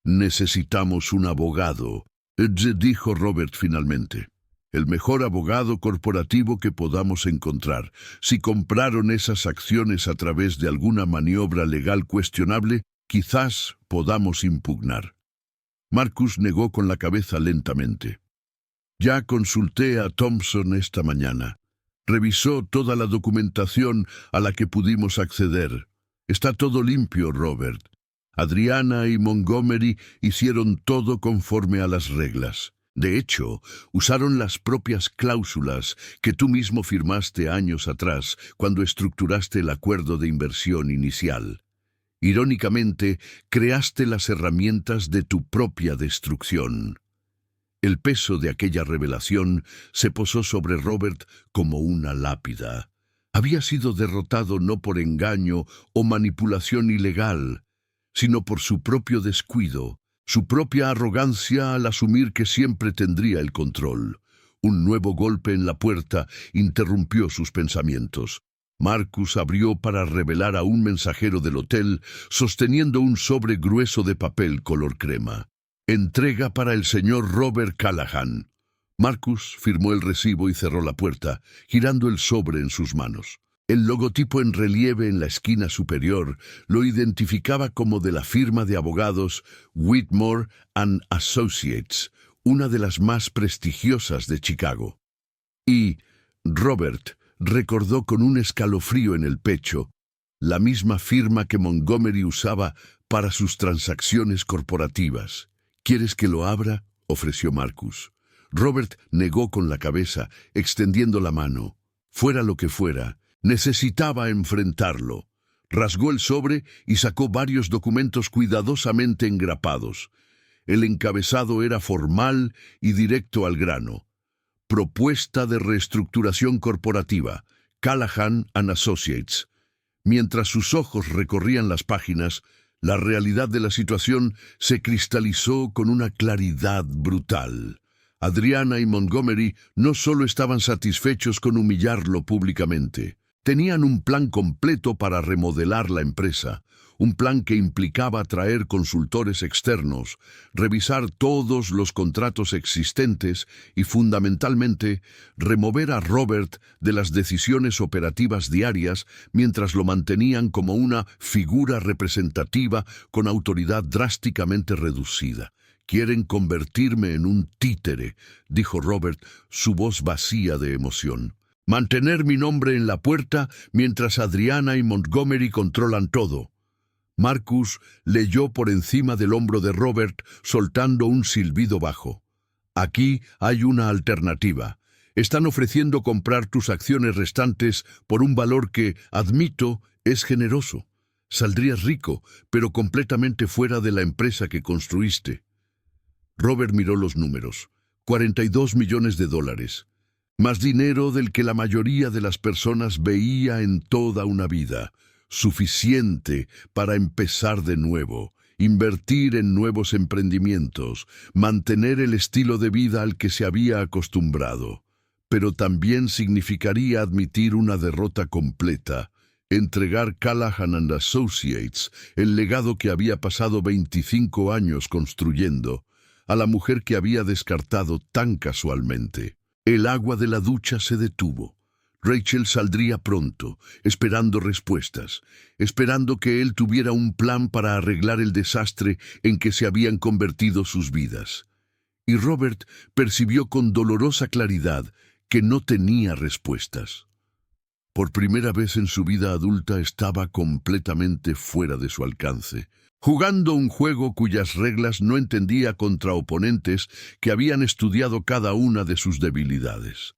«Necesitamos un abogado», dijo Robert finalmente. «El mejor abogado corporativo que podamos encontrar. Si compraron esas acciones a través de alguna maniobra legal cuestionable, quizás podamos impugnar». Marcus negó con la cabeza lentamente. «Ya consulté a Thompson esta mañana. Revisó toda la documentación a la que pudimos acceder. Está todo limpio, Robert. Adriana y Montgomery hicieron todo conforme a las reglas. De hecho, usaron las propias cláusulas que tú mismo firmaste años atrás cuando estructuraste el acuerdo de inversión inicial. Irónicamente, creaste las herramientas de tu propia destrucción». El peso de aquella revelación se posó sobre Robert como una lápida. Había sido derrotado no por engaño o manipulación ilegal, sino por su propio descuido, su propia arrogancia al asumir que siempre tendría el control. Un nuevo golpe en la puerta interrumpió sus pensamientos. Marcus abrió para revelar a un mensajero del hotel, sosteniendo un sobre grueso de papel color crema. «Entrega para el señor Robert Callahan». Marcus firmó el recibo y cerró la puerta, girando el sobre en sus manos. El logotipo en relieve en la esquina superior lo identificaba como de la firma de abogados Whitmore and Associates, una de las más prestigiosas de Chicago. Y Robert recordó con un escalofrío en el pecho la misma firma que Montgomery usaba para sus transacciones corporativas. «¿Quieres que lo abra?», ofreció Marcus. Robert negó con la cabeza, extendiendo la mano. Fuera lo que fuera, necesitaba enfrentarlo. Rasgó el sobre y sacó varios documentos cuidadosamente engrapados. El encabezado era formal y directo al grano. «Propuesta de reestructuración corporativa, Callahan and Associates». Mientras sus ojos recorrían las páginas, la realidad de la situación se cristalizó con una claridad brutal. Adriana y Montgomery no solo estaban satisfechos con humillarlo públicamente, tenían un plan completo para remodelar la empresa, un plan que implicaba traer consultores externos, revisar todos los contratos existentes y, fundamentalmente, remover a Robert de las decisiones operativas diarias mientras lo mantenían como una figura representativa con autoridad drásticamente reducida. «Quieren convertirme en un títere», dijo Robert, su voz vacía de emoción. «Mantener mi nombre en la puerta mientras Adriana y Montgomery controlan todo». Marcus leyó por encima del hombro de Robert, soltando un silbido bajo. «Aquí hay una alternativa. Están ofreciendo comprar tus acciones restantes por un valor que, admito, es generoso. Saldrías rico, pero completamente fuera de la empresa que construiste». Robert miró los números. $42 millones. Más dinero del que la mayoría de las personas veía en toda una vida. Suficiente para empezar de nuevo, invertir en nuevos emprendimientos, mantener el estilo de vida al que se había acostumbrado. Pero también significaría admitir una derrota completa, entregar Callahan and Associates, el legado que había pasado 25 años construyendo, a la mujer que había descartado tan casualmente. El agua de la ducha se detuvo. Rachel saldría pronto, esperando respuestas, esperando que él tuviera un plan para arreglar el desastre en que se habían convertido sus vidas. Y Robert percibió con dolorosa claridad que no tenía respuestas. Por primera vez en su vida adulta estaba completamente fuera de su alcance, jugando un juego cuyas reglas no entendía contra oponentes que habían estudiado cada una de sus debilidades.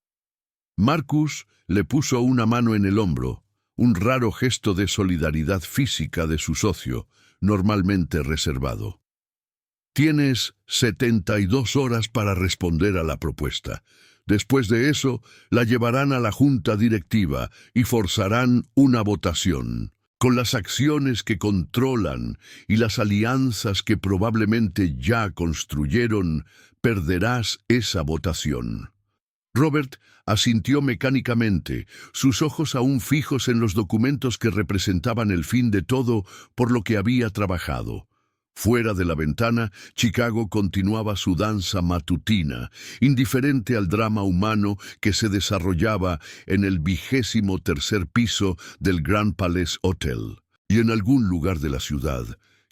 Marcus le puso una mano en el hombro, un raro gesto de solidaridad física de su socio, normalmente reservado. Tienes 72 horas para responder a la propuesta. Después de eso, la llevarán a la junta directiva y forzarán una votación. Con las acciones que controlan y las alianzas que probablemente ya construyeron, perderás esa votación. Robert asintió mecánicamente, sus ojos aún fijos en los documentos que representaban el fin de todo por lo que había trabajado. Fuera de la ventana, Chicago continuaba su danza matutina, indiferente al drama humano que se desarrollaba en el 23º piso del Grand Palace Hotel. Y en algún lugar de la ciudad,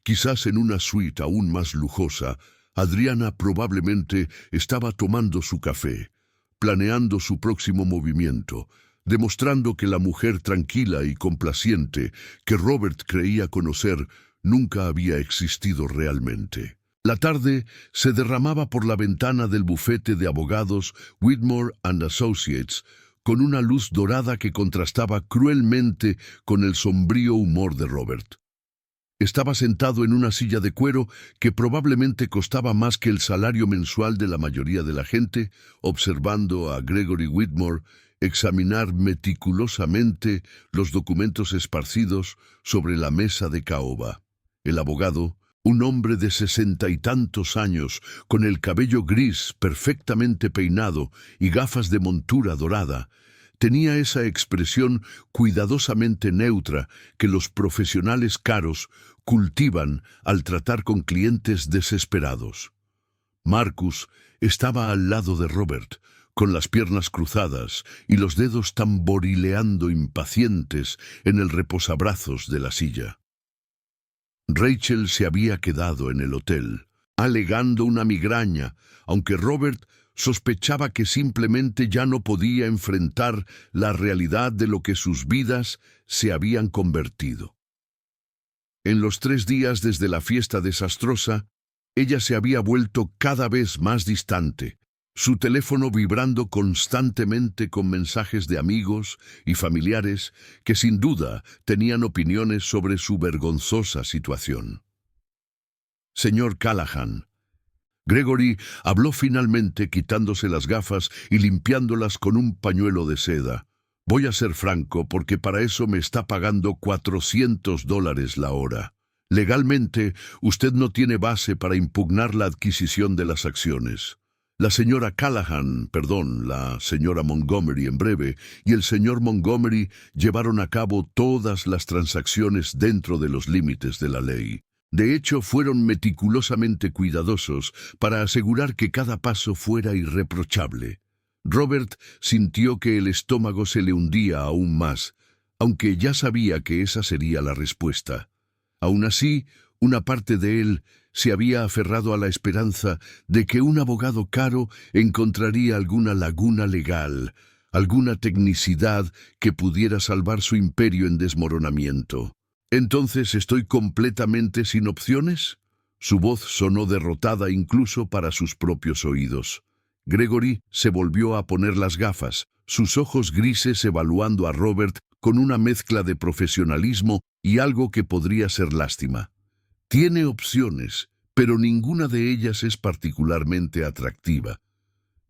quizás en una suite aún más lujosa, Adriana probablemente estaba tomando su café, planeando su próximo movimiento, demostrando que la mujer tranquila y complaciente que Robert creía conocer nunca había existido realmente. La tarde se derramaba por la ventana del bufete de abogados Whitmore and Associates con una luz dorada que contrastaba cruelmente con el sombrío humor de Robert. Estaba sentado en una silla de cuero que probablemente costaba más que el salario mensual de la mayoría de la gente, observando a Gregory Whitmore examinar meticulosamente los documentos esparcidos sobre la mesa de caoba. El abogado, un hombre de 60 y tantos años, con el cabello gris perfectamente peinado y gafas de montura dorada, tenía esa expresión cuidadosamente neutra que los profesionales caros cultivan al tratar con clientes desesperados. Marcus estaba al lado de Robert, con las piernas cruzadas y los dedos tamborileando impacientes en el reposabrazos de la silla. Rachel se había quedado en el hotel, alegando una migraña, aunque Robert sospechaba que simplemente ya no podía enfrentar la realidad de lo que sus vidas se habían convertido. En los 3 días desde la fiesta desastrosa, ella se había vuelto cada vez más distante, su teléfono vibrando constantemente con mensajes de amigos y familiares que sin duda tenían opiniones sobre su vergonzosa situación. Señor Callahan. Gregory habló finalmente quitándose las gafas y limpiándolas con un pañuelo de seda. Voy a ser franco porque para eso me está pagando $400 la hora. Legalmente, usted no tiene base para impugnar la adquisición de las acciones. La señora Montgomery en breve, y el señor Montgomery llevaron a cabo todas las transacciones dentro de los límites de la ley. De hecho, fueron meticulosamente cuidadosos para asegurar que cada paso fuera irreprochable. Robert sintió que el estómago se le hundía aún más, aunque ya sabía que esa sería la respuesta. Aún así, una parte de él se había aferrado a la esperanza de que un abogado caro encontraría alguna laguna legal, alguna tecnicidad que pudiera salvar su imperio en desmoronamiento. ¿Entonces estoy completamente sin opciones? Su voz sonó derrotada incluso para sus propios oídos. Gregory se volvió a poner las gafas, sus ojos grises evaluando a Robert con una mezcla de profesionalismo y algo que podría ser lástima. Tiene opciones, pero ninguna de ellas es particularmente atractiva.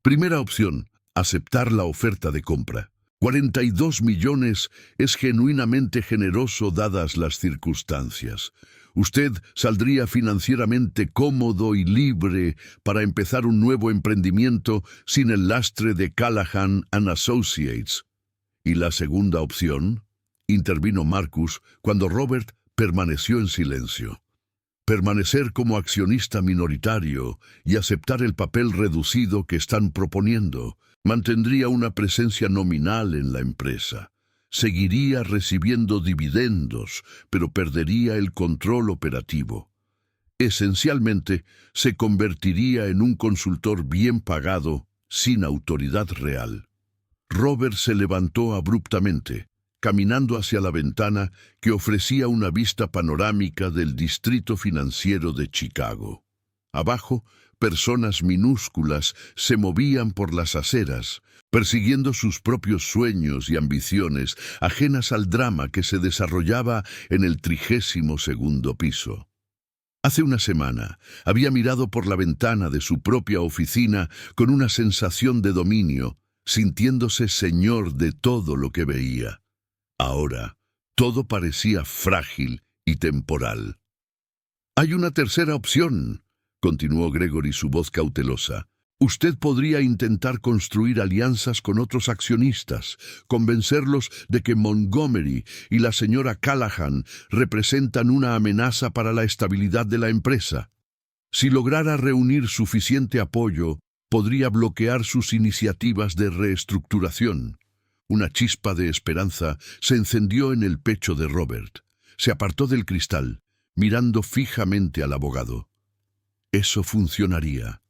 Primera opción, aceptar la oferta de compra. 42 millones es genuinamente generoso dadas las circunstancias. Usted saldría financieramente cómodo y libre para empezar un nuevo emprendimiento sin el lastre de Callahan and Associates. ¿Y la segunda opción? Intervino Marcus cuando Robert permaneció en silencio. Permanecer como accionista minoritario y aceptar el papel reducido que están proponiendo. Mantendría una presencia nominal en la empresa. Seguiría recibiendo dividendos, pero perdería el control operativo. Esencialmente, se convertiría en un consultor bien pagado, sin autoridad real. Robert se levantó abruptamente, caminando hacia la ventana que ofrecía una vista panorámica del distrito financiero de Chicago. Abajo, personas minúsculas se movían por las aceras, persiguiendo sus propios sueños y ambiciones, ajenas al drama que se desarrollaba en el 32º piso. Hace una semana había mirado por la ventana de su propia oficina con una sensación de dominio, sintiéndose señor de todo lo que veía. Ahora, todo parecía frágil y temporal. «Hay una tercera opción», continuó Gregory, su voz cautelosa. «Usted podría intentar construir alianzas con otros accionistas, convencerlos de que Montgomery y la señora Callahan representan una amenaza para la estabilidad de la empresa. Si lograra reunir suficiente apoyo, podría bloquear sus iniciativas de reestructuración». Una chispa de esperanza se encendió en el pecho de Robert. Se apartó del cristal, mirando fijamente al abogado. Eso funcionaría.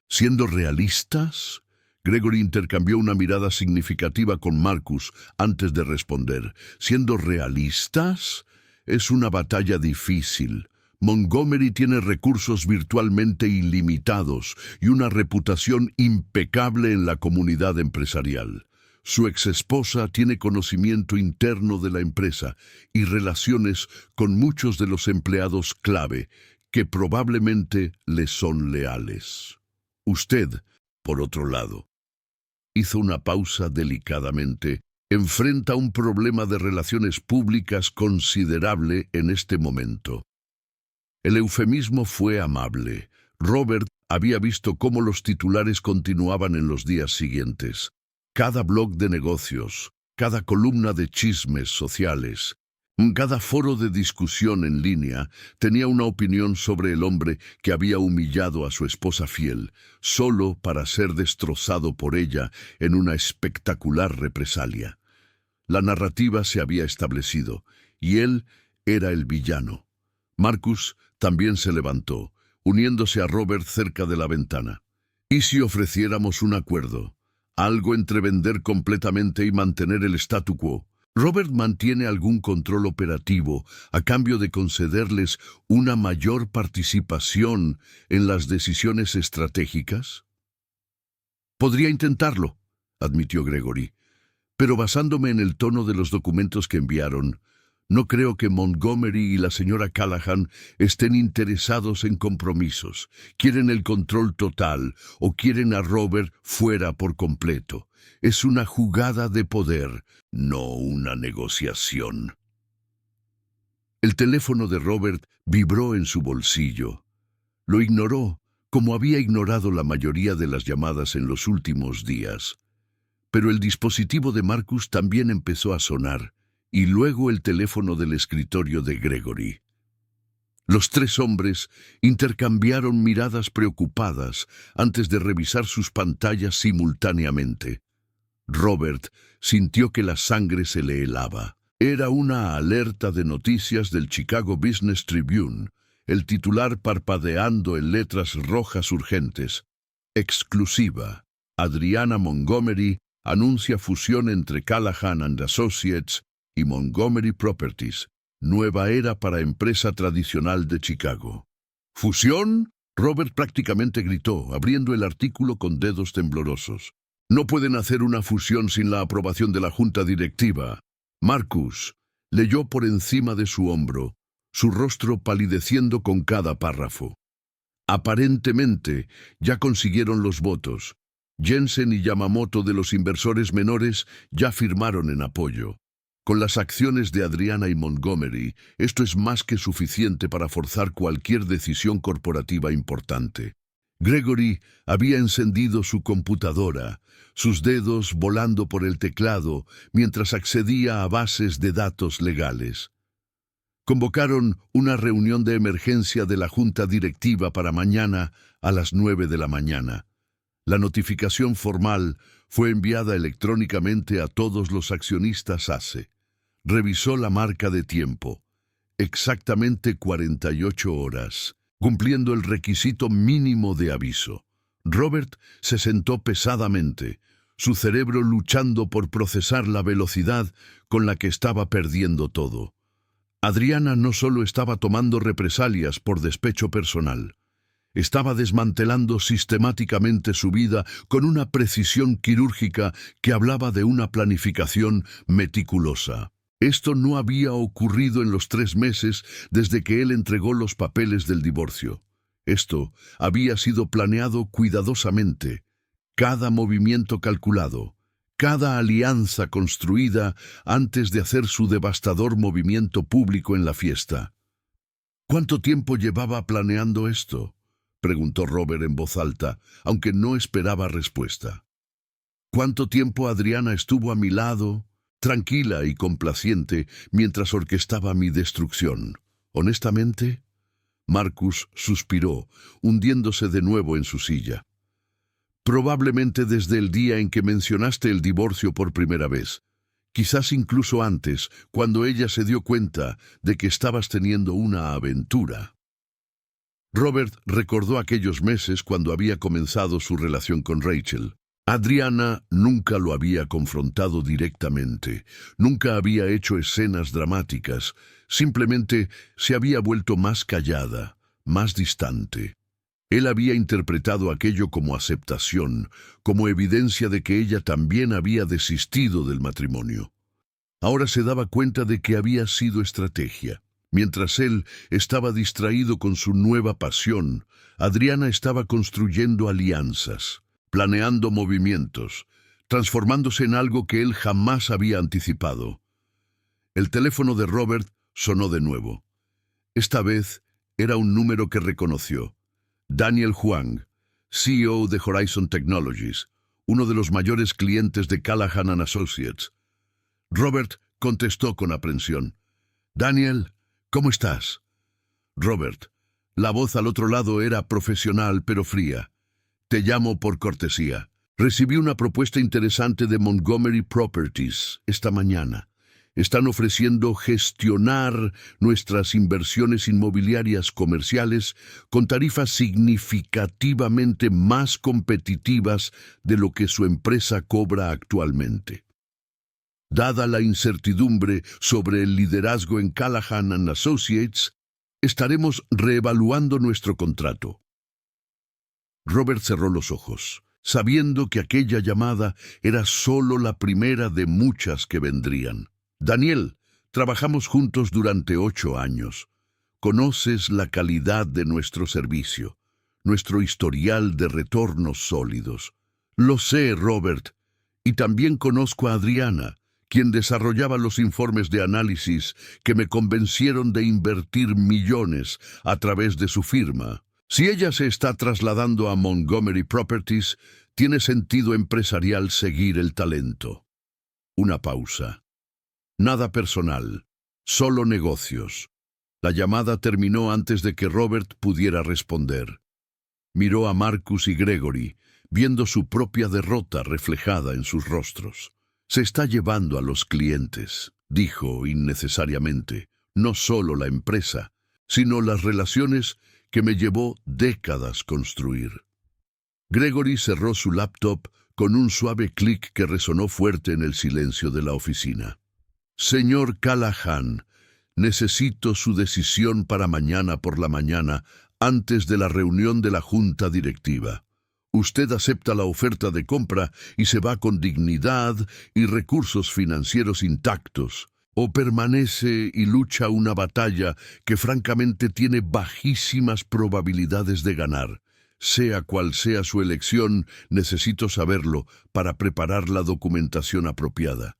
Siendo realistas, Gregory intercambió una mirada significativa con Marcus antes de responder. Siendo realistas, es una batalla difícil. Montgomery tiene recursos virtualmente ilimitados y una reputación impecable en la comunidad empresarial. Su exesposa tiene conocimiento interno de la empresa y relaciones con muchos de los empleados clave, que probablemente le son leales. Usted, por otro lado, hizo una pausa delicadamente, enfrenta un problema de relaciones públicas considerable en este momento. El eufemismo fue amable. Robert había visto cómo los titulares continuaban en los días siguientes. Cada blog de negocios, cada columna de chismes sociales, cada foro de discusión en línea tenía una opinión sobre el hombre que había humillado a su esposa fiel, solo para ser destrozado por ella en una espectacular represalia. La narrativa se había establecido, y él era el villano. Marcus también se levantó, uniéndose a Robert cerca de la ventana. ¿Y si ofreciéramos un acuerdo? Algo entre vender completamente y mantener el statu quo. ¿Robert mantiene algún control operativo a cambio de concederles una mayor participación en las decisiones estratégicas? Podría intentarlo, admitió Gregory, pero basándome en el tono de los documentos que enviaron, no creo que Montgomery y la señora Callahan estén interesados en compromisos. Quieren el control total o quieren a Robert fuera por completo. Es una jugada de poder, no una negociación. El teléfono de Robert vibró en su bolsillo. Lo ignoró, como había ignorado la mayoría de las llamadas en los últimos días. Pero el dispositivo de Marcus también empezó a sonar, y luego el teléfono del escritorio de Gregory. Los tres hombres intercambiaron miradas preocupadas antes de revisar sus pantallas simultáneamente. Robert sintió que la sangre se le helaba. Era una alerta de noticias del Chicago Business Tribune, el titular parpadeando en letras rojas urgentes. Exclusiva. Adriana Montgomery anuncia fusión entre Callahan and Associates y Montgomery Properties, nueva era para empresa tradicional de Chicago. ¿Fusión? Robert prácticamente gritó, abriendo el artículo con dedos temblorosos. No pueden hacer una fusión sin la aprobación de la junta directiva. Marcus leyó por encima de su hombro, su rostro palideciendo con cada párrafo. Aparentemente, ya consiguieron los votos. Jensen y Yamamoto de los inversores menores ya firmaron en apoyo. Con las acciones de Adriana y Montgomery, esto es más que suficiente para forzar cualquier decisión corporativa importante. Gregory había encendido su computadora, sus dedos volando por el teclado mientras accedía a bases de datos legales. Convocaron una reunión de emergencia de la junta directiva para mañana a las 9 de la mañana. La notificación formal fue enviada electrónicamente a todos los accionistas ACE. Revisó la marca de tiempo. Exactamente 48 horas, cumpliendo el requisito mínimo de aviso. Robert se sentó pesadamente, su cerebro luchando por procesar la velocidad con la que estaba perdiendo todo. Adriana no solo estaba tomando represalias por despecho personal, Estaba desmantelando sistemáticamente su vida con una precisión quirúrgica que hablaba de una planificación meticulosa. Esto no había ocurrido en los 3 meses desde que él entregó los papeles del divorcio. Esto había sido planeado cuidadosamente, cada movimiento calculado, cada alianza construida antes de hacer su devastador movimiento público en la fiesta. ¿Cuánto tiempo llevaba planeando esto?, preguntó Robert en voz alta, aunque no esperaba respuesta. ¿Cuánto tiempo Adriana estuvo a mi lado, tranquila y complaciente, mientras orquestaba mi destrucción? Honestamente, Marcus suspiró, hundiéndose de nuevo en su silla. Probablemente desde el día en que mencionaste el divorcio por primera vez. Quizás incluso antes, cuando ella se dio cuenta de que estabas teniendo una aventura. Robert recordó aquellos meses cuando había comenzado su relación con Rachel. Adriana nunca lo había confrontado directamente, nunca había hecho escenas dramáticas, simplemente se había vuelto más callada, más distante. Él había interpretado aquello como aceptación, como evidencia de que ella también había desistido del matrimonio. Ahora se daba cuenta de que había sido estrategia. Mientras él estaba distraído con su nueva pasión, Adriana estaba construyendo alianzas, planeando movimientos, transformándose en algo que él jamás había anticipado. El teléfono de Robert sonó de nuevo. Esta vez era un número que reconoció. Daniel Huang, CEO de Horizon Technologies, uno de los mayores clientes de Callahan & Associates. Robert contestó con aprensión. «Daniel, ¿cómo estás?» «Robert». La voz al otro lado era profesional pero fría. «Te llamo por cortesía. Recibí una propuesta interesante de Montgomery Properties esta mañana. Están ofreciendo gestionar nuestras inversiones inmobiliarias comerciales con tarifas significativamente más competitivas de lo que su empresa cobra actualmente. Dada la incertidumbre sobre el liderazgo en Callahan & Associates, estaremos reevaluando nuestro contrato». Robert cerró los ojos, sabiendo que aquella llamada era solo la primera de muchas que vendrían. «Daniel, trabajamos juntos durante 8 años. Conoces la calidad de nuestro servicio, nuestro historial de retornos sólidos. Lo sé, Robert, y también conozco a Adriana, quien desarrollaba los informes de análisis que me convencieron de invertir millones a través de su firma. Si ella se está trasladando a Montgomery Properties, tiene sentido empresarial seguir el talento». Una pausa. Nada personal, solo negocios. La llamada terminó antes de que Robert pudiera responder. Miró a Marcus y Gregory, viendo su propia derrota reflejada en sus rostros. «Se está llevando a los clientes», dijo innecesariamente, «no solo la empresa, sino las relaciones que me llevó décadas construir». Gregory cerró su laptop con un suave clic que resonó fuerte en el silencio de la oficina. «Señor Callahan, necesito su decisión para mañana por la mañana, antes de la reunión de la junta directiva. Usted acepta la oferta de compra y se va con dignidad y recursos financieros intactos, o permanece y lucha una batalla que francamente tiene bajísimas probabilidades de ganar. Sea cual sea su elección, necesito saberlo para preparar la documentación apropiada».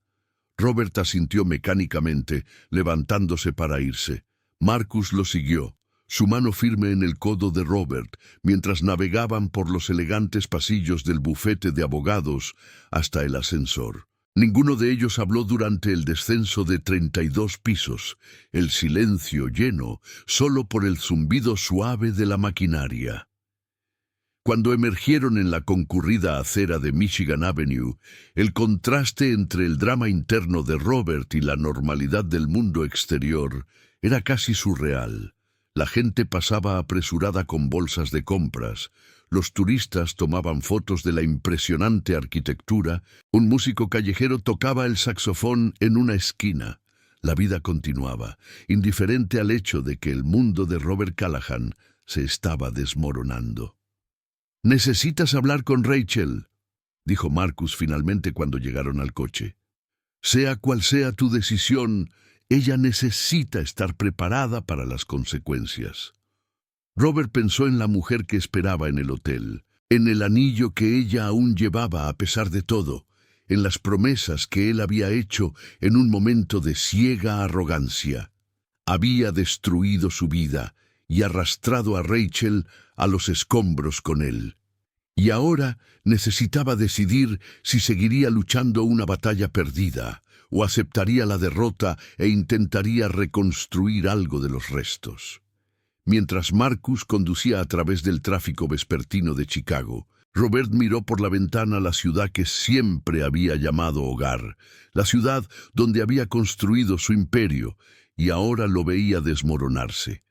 Robert asintió mecánicamente, levantándose para irse. Marcus lo siguió, su mano firme en el codo de Robert, mientras navegaban por los elegantes pasillos del bufete de abogados hasta el ascensor. Ninguno de ellos habló durante el descenso de 32 pisos, el silencio lleno solo por el zumbido suave de la maquinaria. Cuando emergieron en la concurrida acera de Michigan Avenue, el contraste entre el drama interno de Robert y la normalidad del mundo exterior era casi surreal. La gente pasaba apresurada con bolsas de compras, los turistas tomaban fotos de la impresionante arquitectura, un músico callejero tocaba el saxofón en una esquina. La vida continuaba, indiferente al hecho de que el mundo de Robert Callahan se estaba desmoronando. «Necesitas hablar con Rachel», dijo Marcus finalmente cuando llegaron al coche. «Sea cual sea tu decisión, ella necesita estar preparada para las consecuencias». Robert pensó en la mujer que esperaba en el hotel, en el anillo que ella aún llevaba a pesar de todo, en las promesas que él había hecho en un momento de ciega arrogancia. Había destruido su vida y arrastrado a Rachel a los escombros con él. Y ahora necesitaba decidir si seguiría luchando una batalla perdida o aceptaría la derrota e intentaría reconstruir algo de los restos. Mientras Marcus conducía a través del tráfico vespertino de Chicago, Robert miró por la ventana la ciudad que siempre había llamado hogar, la ciudad donde había construido su imperio, y ahora lo veía desmoronarse.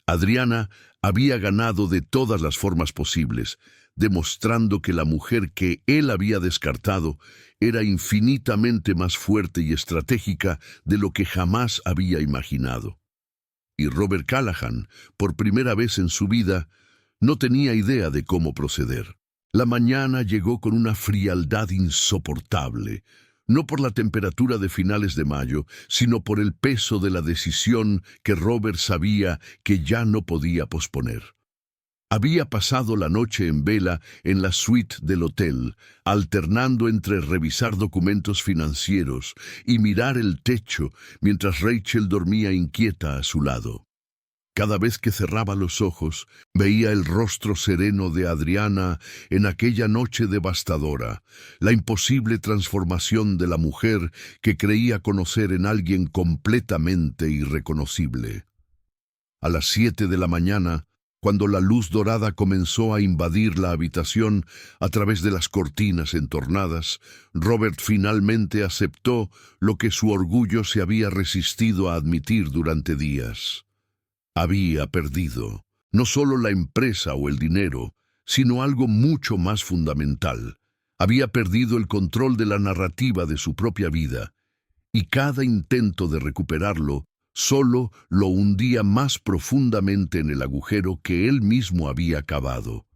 Adriana había ganado de todas las formas posibles, demostrando que la mujer que él había descartado era infinitamente más fuerte y estratégica de lo que jamás había imaginado. Y Robert Callahan, por primera vez en su vida, no tenía idea de cómo proceder. La mañana llegó con una frialdad insoportable, no por la temperatura de finales de mayo, sino por el peso de la decisión que Robert sabía que ya no podía posponer. Había pasado la noche en vela en la suite del hotel, alternando entre revisar documentos financieros y mirar el techo mientras Rachel dormía inquieta a su lado. Cada vez que cerraba los ojos, veía el rostro sereno de Adriana en aquella noche devastadora, la imposible transformación de la mujer que creía conocer en alguien completamente irreconocible. A las 7 de la mañana, cuando la luz dorada comenzó a invadir la habitación a través de las cortinas entornadas, Robert finalmente aceptó lo que su orgullo se había resistido a admitir durante días. Había perdido no solo la empresa o el dinero, sino algo mucho más fundamental. Había perdido el control de la narrativa de su propia vida, y cada intento de recuperarlo solo lo hundía más profundamente en el agujero que él mismo había cavado.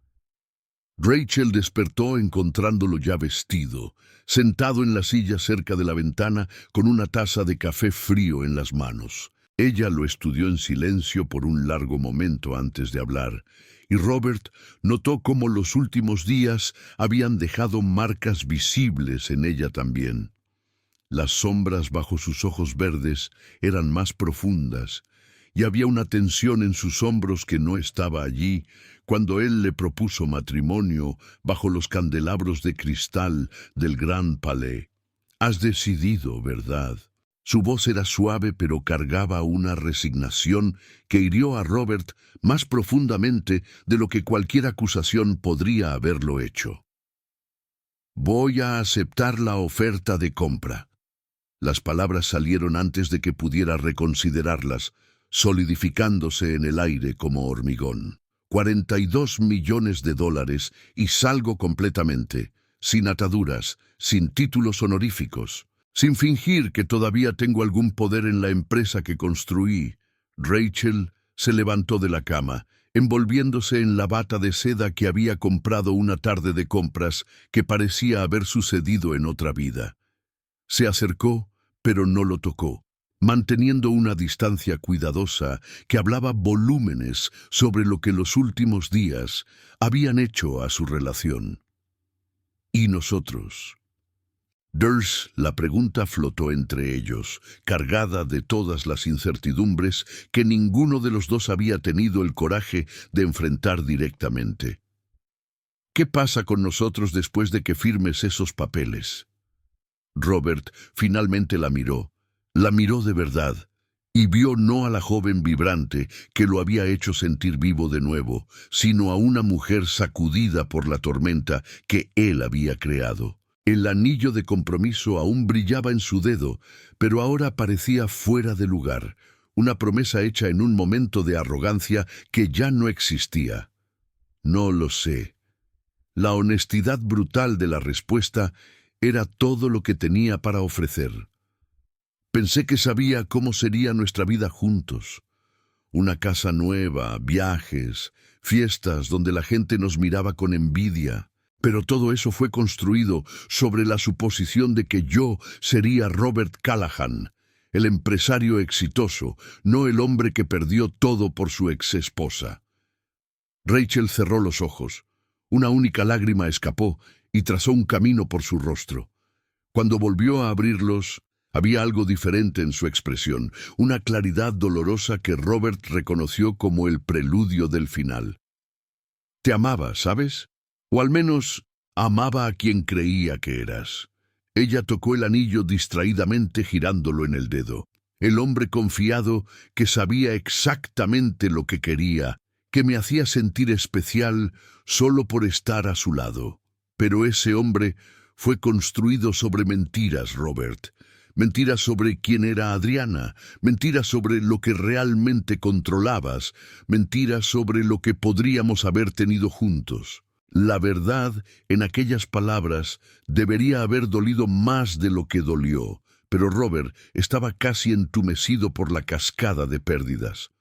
Rachel despertó encontrándolo ya vestido, sentado en la silla cerca de la ventana con una taza de café frío en las manos. Ella lo estudió en silencio por un largo momento antes de hablar, y Robert notó cómo los últimos días habían dejado marcas visibles en ella también. Las sombras bajo sus ojos verdes eran más profundas, y había una tensión en sus hombros que no estaba allí cuando él le propuso matrimonio bajo los candelabros de cristal del Grand Palais. «Has decidido, ¿verdad?». Su voz era suave pero cargaba una resignación que hirió a Robert más profundamente de lo que cualquier acusación podría haberlo hecho. «Voy a aceptar la oferta de compra». Las palabras salieron antes de que pudiera reconsiderarlas, solidificándose en el aire como hormigón. $42 millones y salgo completamente, sin ataduras, sin títulos honoríficos, sin fingir que todavía tengo algún poder en la empresa que construí. Rachel se levantó de la cama, envolviéndose en la bata de seda que había comprado una tarde de compras que parecía haber sucedido en otra vida. Se acercó, pero no lo tocó, manteniendo una distancia cuidadosa que hablaba volúmenes sobre lo que los últimos días habían hecho a su relación. ¿Y nosotros? La pregunta flotó entre ellos, cargada de todas las incertidumbres que ninguno de los dos había tenido el coraje de enfrentar directamente. ¿Qué pasa con nosotros después de que firmes esos papeles? Robert finalmente la miró de verdad, y vio no a la joven vibrante que lo había hecho sentir vivo de nuevo, sino a una mujer sacudida por la tormenta que él había creado. El anillo de compromiso aún brillaba en su dedo, pero ahora parecía fuera de lugar, una promesa hecha en un momento de arrogancia que ya no existía. No lo sé. La honestidad brutal de la respuesta era todo lo que tenía para ofrecer. Pensé que sabía cómo sería nuestra vida juntos. Una casa nueva, viajes, fiestas donde la gente nos miraba con envidia. Pero todo eso fue construido sobre la suposición de que yo sería Robert Callahan, el empresario exitoso, no el hombre que perdió todo por su exesposa. Rachel cerró los ojos. Una única lágrima escapó y trazó un camino por su rostro. Cuando volvió a abrirlos, había algo diferente en su expresión, una claridad dolorosa que Robert reconoció como el preludio del final. Te amaba, ¿sabes? O al menos amaba a quien creía que eras. Ella tocó el anillo distraídamente girándolo en el dedo. El hombre confiado que sabía exactamente lo que quería, que me hacía sentir especial solo por estar a su lado. Pero ese hombre fue construido sobre mentiras, Robert. Mentiras sobre quién era Adriana, mentiras sobre lo que realmente controlabas, mentiras sobre lo que podríamos haber tenido juntos. La verdad, en aquellas palabras, debería haber dolido más de lo que dolió, pero Robert estaba casi entumecido por la cascada de pérdidas.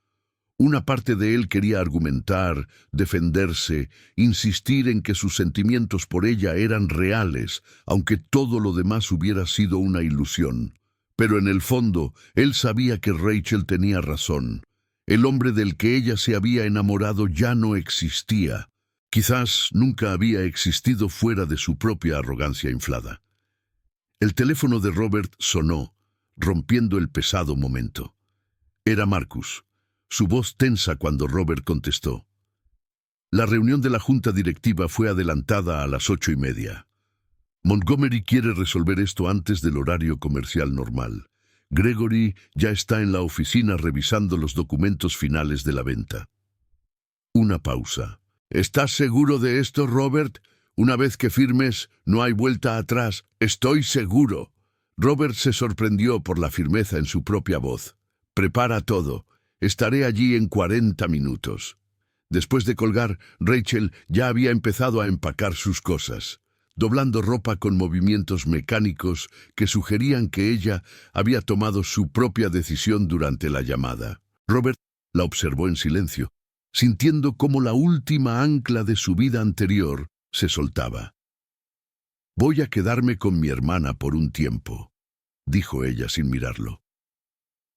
Una parte de él quería argumentar, defenderse, insistir en que sus sentimientos por ella eran reales, aunque todo lo demás hubiera sido una ilusión. Pero en el fondo, él sabía que Rachel tenía razón. El hombre del que ella se había enamorado ya no existía. Quizás nunca había existido fuera de su propia arrogancia inflada. El teléfono de Robert sonó, rompiendo el pesado momento. Era Marcus. Su voz tensa cuando Robert contestó. La reunión de la junta directiva fue adelantada a las 8:30. Montgomery quiere resolver esto antes del horario comercial normal. Gregory ya está en la oficina revisando los documentos finales de la venta. Una pausa. ¿Estás seguro de esto, Robert? Una vez que firmes, no hay vuelta atrás. Estoy seguro. Robert se sorprendió por la firmeza en su propia voz. Prepara todo. Estaré allí en 40 minutos. Después de colgar, Rachel ya había empezado a empacar sus cosas, doblando ropa con movimientos mecánicos que sugerían que ella había tomado su propia decisión durante la llamada. Robert la observó en silencio, sintiendo cómo la última ancla de su vida anterior se soltaba. «Voy a quedarme con mi hermana por un tiempo», dijo ella sin mirarlo.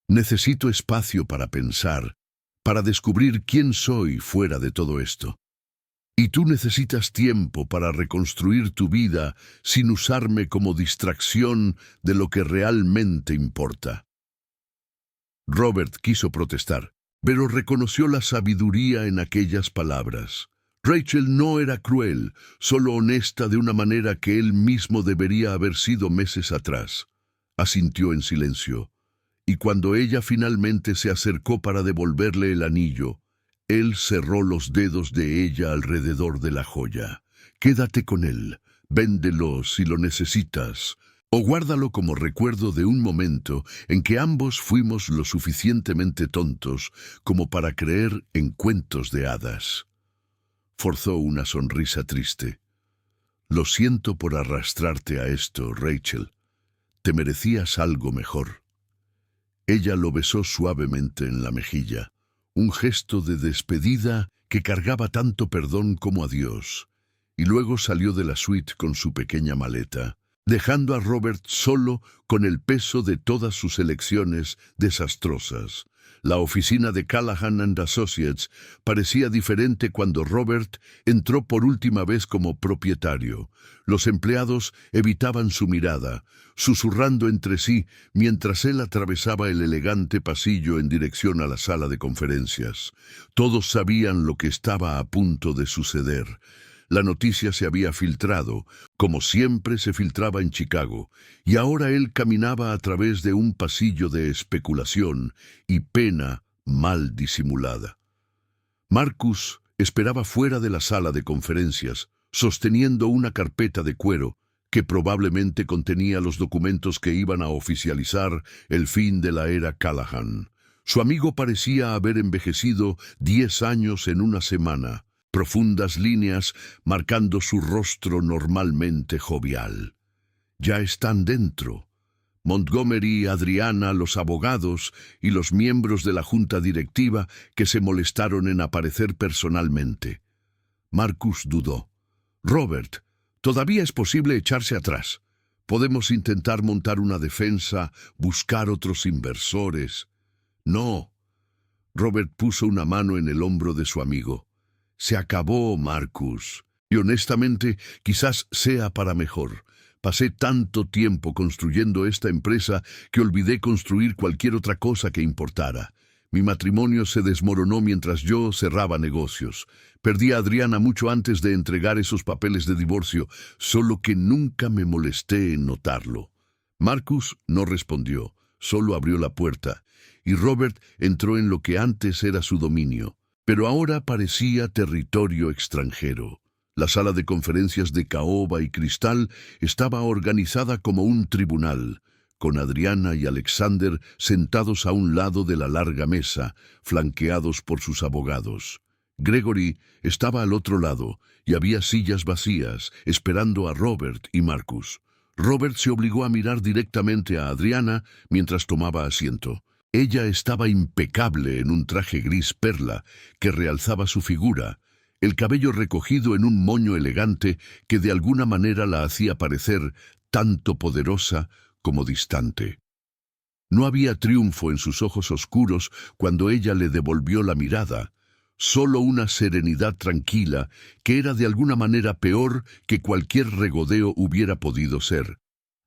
«Necesito espacio para pensar, para descubrir quién soy fuera de todo esto. Y tú necesitas tiempo para reconstruir tu vida sin usarme como distracción de lo que realmente importa». Robert quiso protestar, pero reconoció la sabiduría en aquellas palabras. Rachel no era cruel, solo honesta de una manera que él mismo debería haber sido meses atrás. Asintió en silencio. Y cuando ella finalmente se acercó para devolverle el anillo, él cerró los dedos de ella alrededor de la joya. «Quédate con él, véndelo si lo necesitas, o guárdalo como recuerdo de un momento en que ambos fuimos lo suficientemente tontos como para creer en cuentos de hadas». Forzó una sonrisa triste. «Lo siento por arrastrarte a esto, Rachel. Te merecías algo mejor». Ella lo besó suavemente en la mejilla, un gesto de despedida que cargaba tanto perdón como adiós, y luego salió de la suite con su pequeña maleta, dejando a Robert solo con el peso de todas sus elecciones desastrosas. La oficina de Callahan and Associates parecía diferente cuando Robert entró por última vez como propietario. Los empleados evitaban su mirada, susurrando entre sí mientras él atravesaba el elegante pasillo en dirección a la sala de conferencias. Todos sabían lo que estaba a punto de suceder. La noticia se había filtrado, como siempre se filtraba en Chicago, y ahora él caminaba a través de un pasillo de especulación y pena mal disimulada. Marcus esperaba fuera de la sala de conferencias, sosteniendo una carpeta de cuero que probablemente contenía los documentos que iban a oficializar el fin de la era Callahan. Su amigo parecía haber envejecido 10 años en una semana, profundas líneas marcando su rostro normalmente jovial. «Ya están dentro», Montgomery, Adriana, los abogados y los miembros de la junta directiva que se molestaron en aparecer personalmente. Marcus dudó. Robert, todavía es posible echarse atrás. Podemos intentar montar una defensa, buscar otros inversores. No. Robert puso una mano en el hombro de su amigo. Se acabó, Marcus. Y honestamente, quizás sea para mejor. Pasé tanto tiempo construyendo esta empresa que olvidé construir cualquier otra cosa que importara. Mi matrimonio se desmoronó mientras yo cerraba negocios. Perdí a Adriana mucho antes de entregar esos papeles de divorcio, solo que nunca me molesté en notarlo. Marcus no respondió, solo abrió la puerta, y Robert entró en lo que antes era su dominio, pero ahora parecía territorio extranjero. La sala de conferencias de caoba y cristal estaba organizada como un tribunal, con Adriana y Alexander sentados a un lado de la larga mesa, flanqueados por sus abogados. Gregory estaba al otro lado, y había sillas vacías, esperando a Robert y Marcus. Robert se obligó a mirar directamente a Adriana mientras tomaba asiento. Ella estaba impecable en un traje gris perla que realzaba su figura, el cabello recogido en un moño elegante que de alguna manera la hacía parecer tanto poderosa como distante. No había triunfo en sus ojos oscuros cuando ella le devolvió la mirada, solo una serenidad tranquila que era de alguna manera peor que cualquier regodeo hubiera podido ser.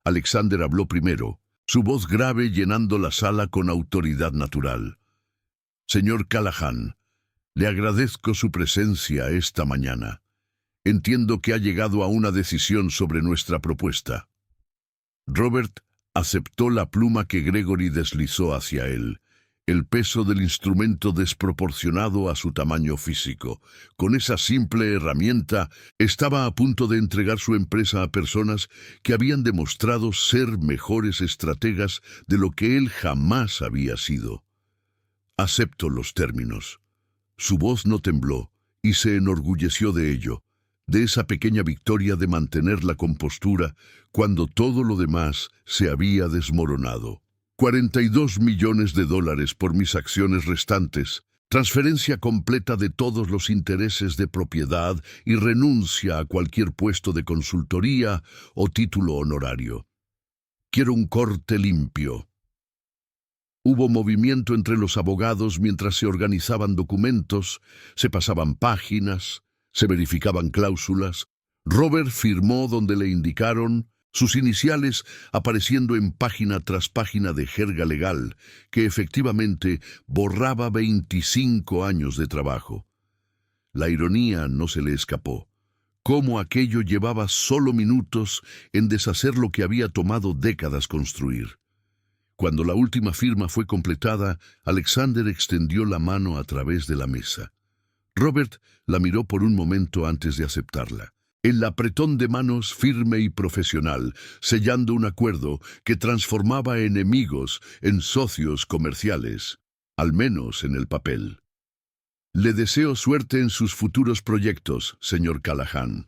Alexander habló primero, su voz grave llenando la sala con autoridad natural. Señor Callahan, le agradezco su presencia esta mañana. Entiendo que ha llegado a una decisión sobre nuestra propuesta. Robert aceptó la pluma que Gregory deslizó hacia él, el peso del instrumento desproporcionado a su tamaño físico. Con esa simple herramienta, estaba a punto de entregar su empresa a personas que habían demostrado ser mejores estrategas de lo que él jamás había sido. Acepto los términos. Su voz no tembló, y se enorgulleció de ello, de esa pequeña victoria de mantener la compostura cuando todo lo demás se había desmoronado. $42 millones por mis acciones restantes, transferencia completa de todos los intereses de propiedad y renuncia a cualquier puesto de consultoría o título honorario. Quiero un corte limpio. Hubo movimiento entre los abogados mientras se organizaban documentos, se pasaban páginas, se verificaban cláusulas. Robert firmó donde le indicaron, sus iniciales apareciendo en página tras página de jerga legal, que efectivamente borraba 25 años de trabajo. La ironía no se le escapó. Cómo aquello llevaba solo minutos en deshacer lo que había tomado décadas construir. Cuando la última firma fue completada, Alexander extendió la mano a través de la mesa. Robert la miró por un momento antes de aceptarla. El apretón de manos firme y profesional, sellando un acuerdo que transformaba enemigos en socios comerciales, al menos en el papel. Le deseo suerte en sus futuros proyectos, señor Callahan.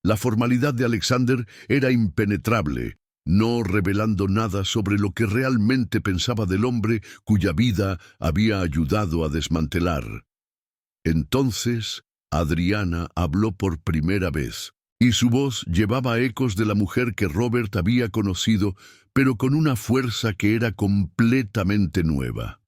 La formalidad de Alexander era impenetrable, no revelando nada sobre lo que realmente pensaba del hombre cuya vida había ayudado a desmantelar. Entonces, Adriana habló por primera vez, y su voz llevaba ecos de la mujer que Robert había conocido, pero con una fuerza que era completamente nueva.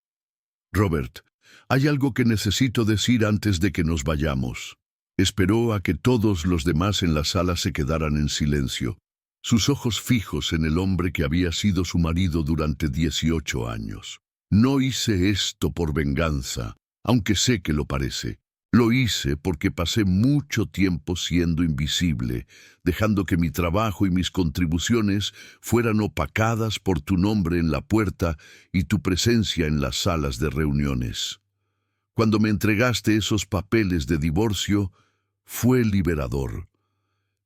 Robert, hay algo que necesito decir antes de que nos vayamos. Esperó a que todos los demás en la sala se quedaran en silencio, sus ojos fijos en el hombre que había sido su marido durante 18 años. No hice esto por venganza, aunque sé que lo parece. Lo hice porque pasé mucho tiempo siendo invisible, dejando que mi trabajo y mis contribuciones fueran opacadas por tu nombre en la puerta y tu presencia en las salas de reuniones. Cuando me entregaste esos papeles de divorcio, fue liberador.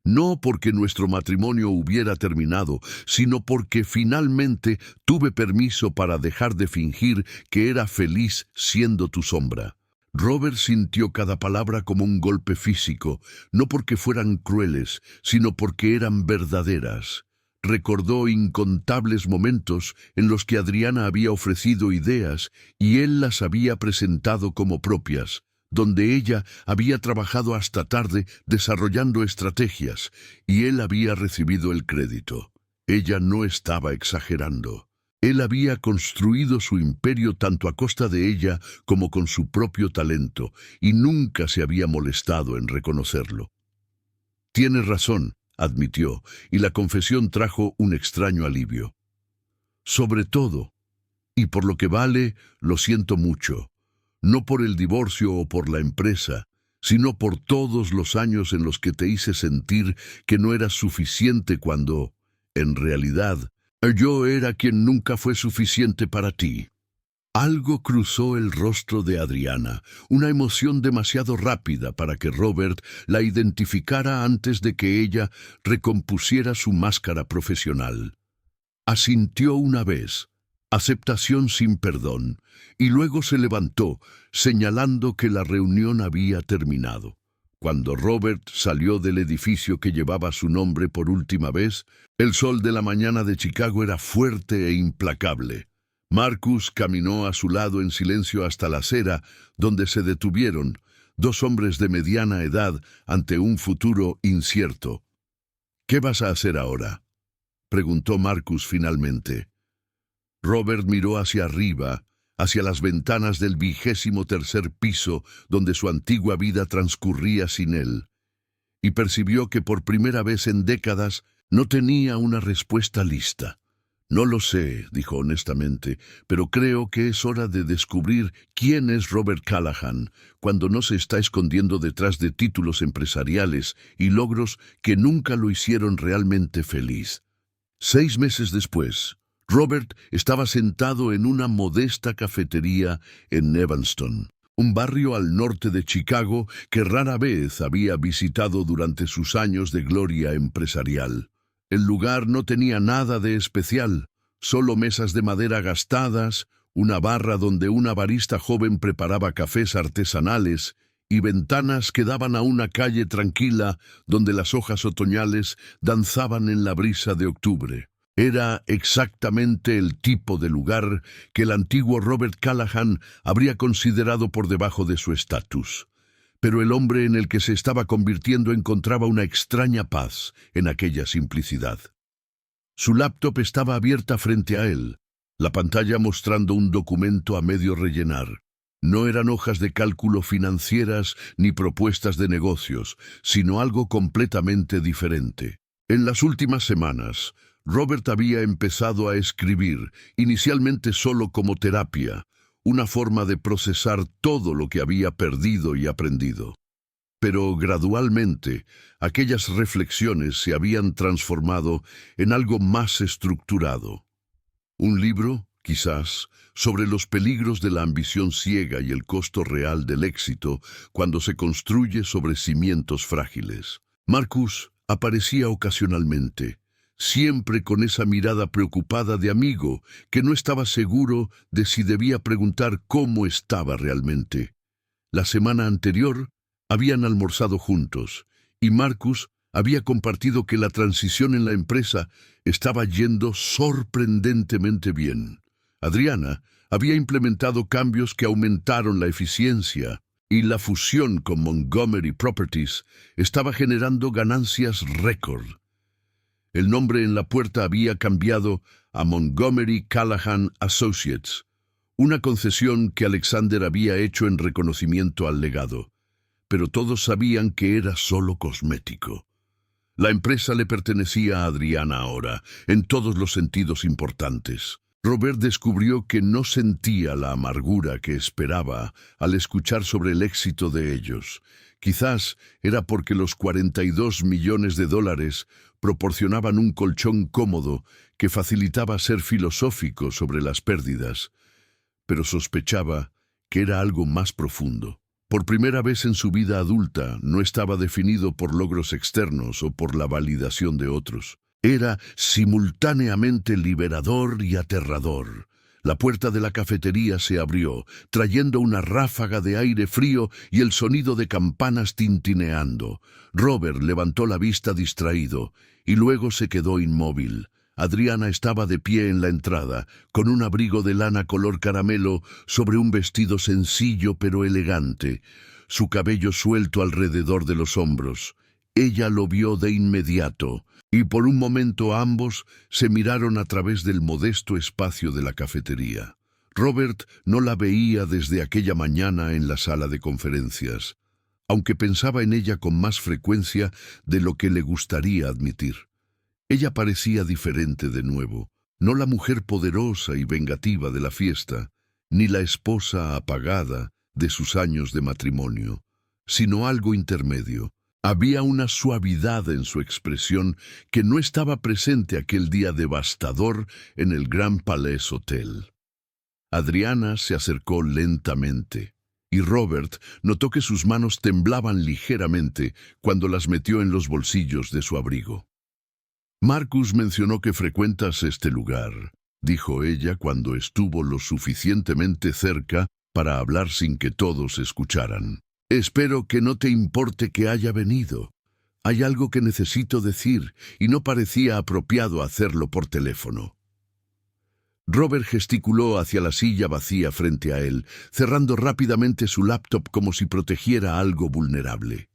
No porque nuestro matrimonio hubiera terminado, sino porque finalmente tuve permiso para dejar de fingir que era feliz siendo tu sombra. Robert sintió cada palabra como un golpe físico, no porque fueran crueles, sino porque eran verdaderas. Recordó incontables momentos en los que Adriana había ofrecido ideas y él las había presentado como propias, donde ella había trabajado hasta tarde desarrollando estrategias y él había recibido el crédito. Ella no estaba exagerando. Él había construido su imperio tanto a costa de ella como con su propio talento, y nunca se había molestado en reconocerlo. «Tienes razón», admitió, y la confesión trajo un extraño alivio. «Sobre todo, y por lo que vale, lo siento mucho, no por el divorcio o por la empresa, sino por todos los años en los que te hice sentir que no eras suficiente cuando, en realidad, yo era quien nunca fue suficiente para ti». Algo cruzó el rostro de Adriana, una emoción demasiado rápida para que Robert la identificara antes de que ella recompusiera su máscara profesional. Asintió una vez, aceptación sin perdón, y luego se levantó, señalando que la reunión había terminado. Cuando Robert salió del edificio que llevaba su nombre por última vez, el sol de la mañana de Chicago era fuerte e implacable. Marcus caminó a su lado en silencio hasta la acera, donde se detuvieron, dos hombres de mediana edad ante un futuro incierto. «¿Qué vas a hacer ahora?», preguntó Marcus finalmente. Robert miró hacia arriba, hacia las ventanas del 23º piso donde su antigua vida transcurría sin él, y percibió que por primera vez en décadas no tenía una respuesta lista. «No lo sé», dijo honestamente, «pero creo que es hora de descubrir quién es Robert Callahan cuando no se está escondiendo detrás de títulos empresariales y logros que nunca lo hicieron realmente feliz». 6 meses después, Robert estaba sentado en una modesta cafetería en Evanston, un barrio al norte de Chicago que rara vez había visitado durante sus años de gloria empresarial. El lugar no tenía nada de especial, solo mesas de madera gastadas, una barra donde una barista joven preparaba cafés artesanales y ventanas que daban a una calle tranquila donde las hojas otoñales danzaban en la brisa de octubre. Era exactamente el tipo de lugar que el antiguo Robert Callahan habría considerado por debajo de su estatus. Pero el hombre en el que se estaba convirtiendo encontraba una extraña paz en aquella simplicidad. Su laptop estaba abierta frente a él, la pantalla mostrando un documento a medio rellenar. No eran hojas de cálculo financieras ni propuestas de negocios, sino algo completamente diferente. En las últimas semanas, Robert había empezado a escribir, inicialmente solo como terapia, una forma de procesar todo lo que había perdido y aprendido. Pero gradualmente, aquellas reflexiones se habían transformado en algo más estructurado. Un libro, quizás, sobre los peligros de la ambición ciega y el costo real del éxito cuando se construye sobre cimientos frágiles. Marcus aparecía ocasionalmente, siempre con esa mirada preocupada de amigo que no estaba seguro de si debía preguntar cómo estaba realmente. La semana anterior habían almorzado juntos y Marcus había compartido que la transición en la empresa estaba yendo sorprendentemente bien. Adriana había implementado cambios que aumentaron la eficiencia y la fusión con Montgomery Properties estaba generando ganancias récord. El nombre en la puerta había cambiado a Montgomery Callahan Associates, una concesión que Alexander había hecho en reconocimiento al legado, pero todos sabían que era solo cosmético. La empresa le pertenecía a Adriana ahora, en todos los sentidos importantes. Robert descubrió que no sentía la amargura que esperaba al escuchar sobre el éxito de ellos. Quizás era porque los $42 millones proporcionaban un colchón cómodo que facilitaba ser filosófico sobre las pérdidas, pero sospechaba que era algo más profundo. Por primera vez en su vida adulta no estaba definido por logros externos o por la validación de otros. Era simultáneamente liberador y aterrador. La puerta de la cafetería se abrió, trayendo una ráfaga de aire frío y el sonido de campanas tintineando. Robert levantó la vista distraído y luego se quedó inmóvil. Adriana estaba de pie en la entrada, con un abrigo de lana color caramelo sobre un vestido sencillo pero elegante, su cabello suelto alrededor de los hombros. Ella lo vio de inmediato, y por un momento ambos se miraron a través del modesto espacio de la cafetería. Robert no la veía desde aquella mañana en la sala de conferencias, aunque pensaba en ella con más frecuencia de lo que le gustaría admitir. Ella parecía diferente de nuevo, no la mujer poderosa y vengativa de la fiesta, ni la esposa apagada de sus años de matrimonio, sino algo intermedio. Había una suavidad en su expresión que no estaba presente aquel día devastador en el Grand Palais Hotel. Adriana se acercó lentamente, y Robert notó que sus manos temblaban ligeramente cuando las metió en los bolsillos de su abrigo. «Marcus mencionó que frecuentas este lugar», dijo ella cuando estuvo lo suficientemente cerca para hablar sin que todos escucharan. «Espero que no te importe que haya venido. Hay algo que necesito decir y no parecía apropiado hacerlo por teléfono». Robert gesticuló hacia la silla vacía frente a él, cerrando rápidamente su laptop como si protegiera algo vulnerable.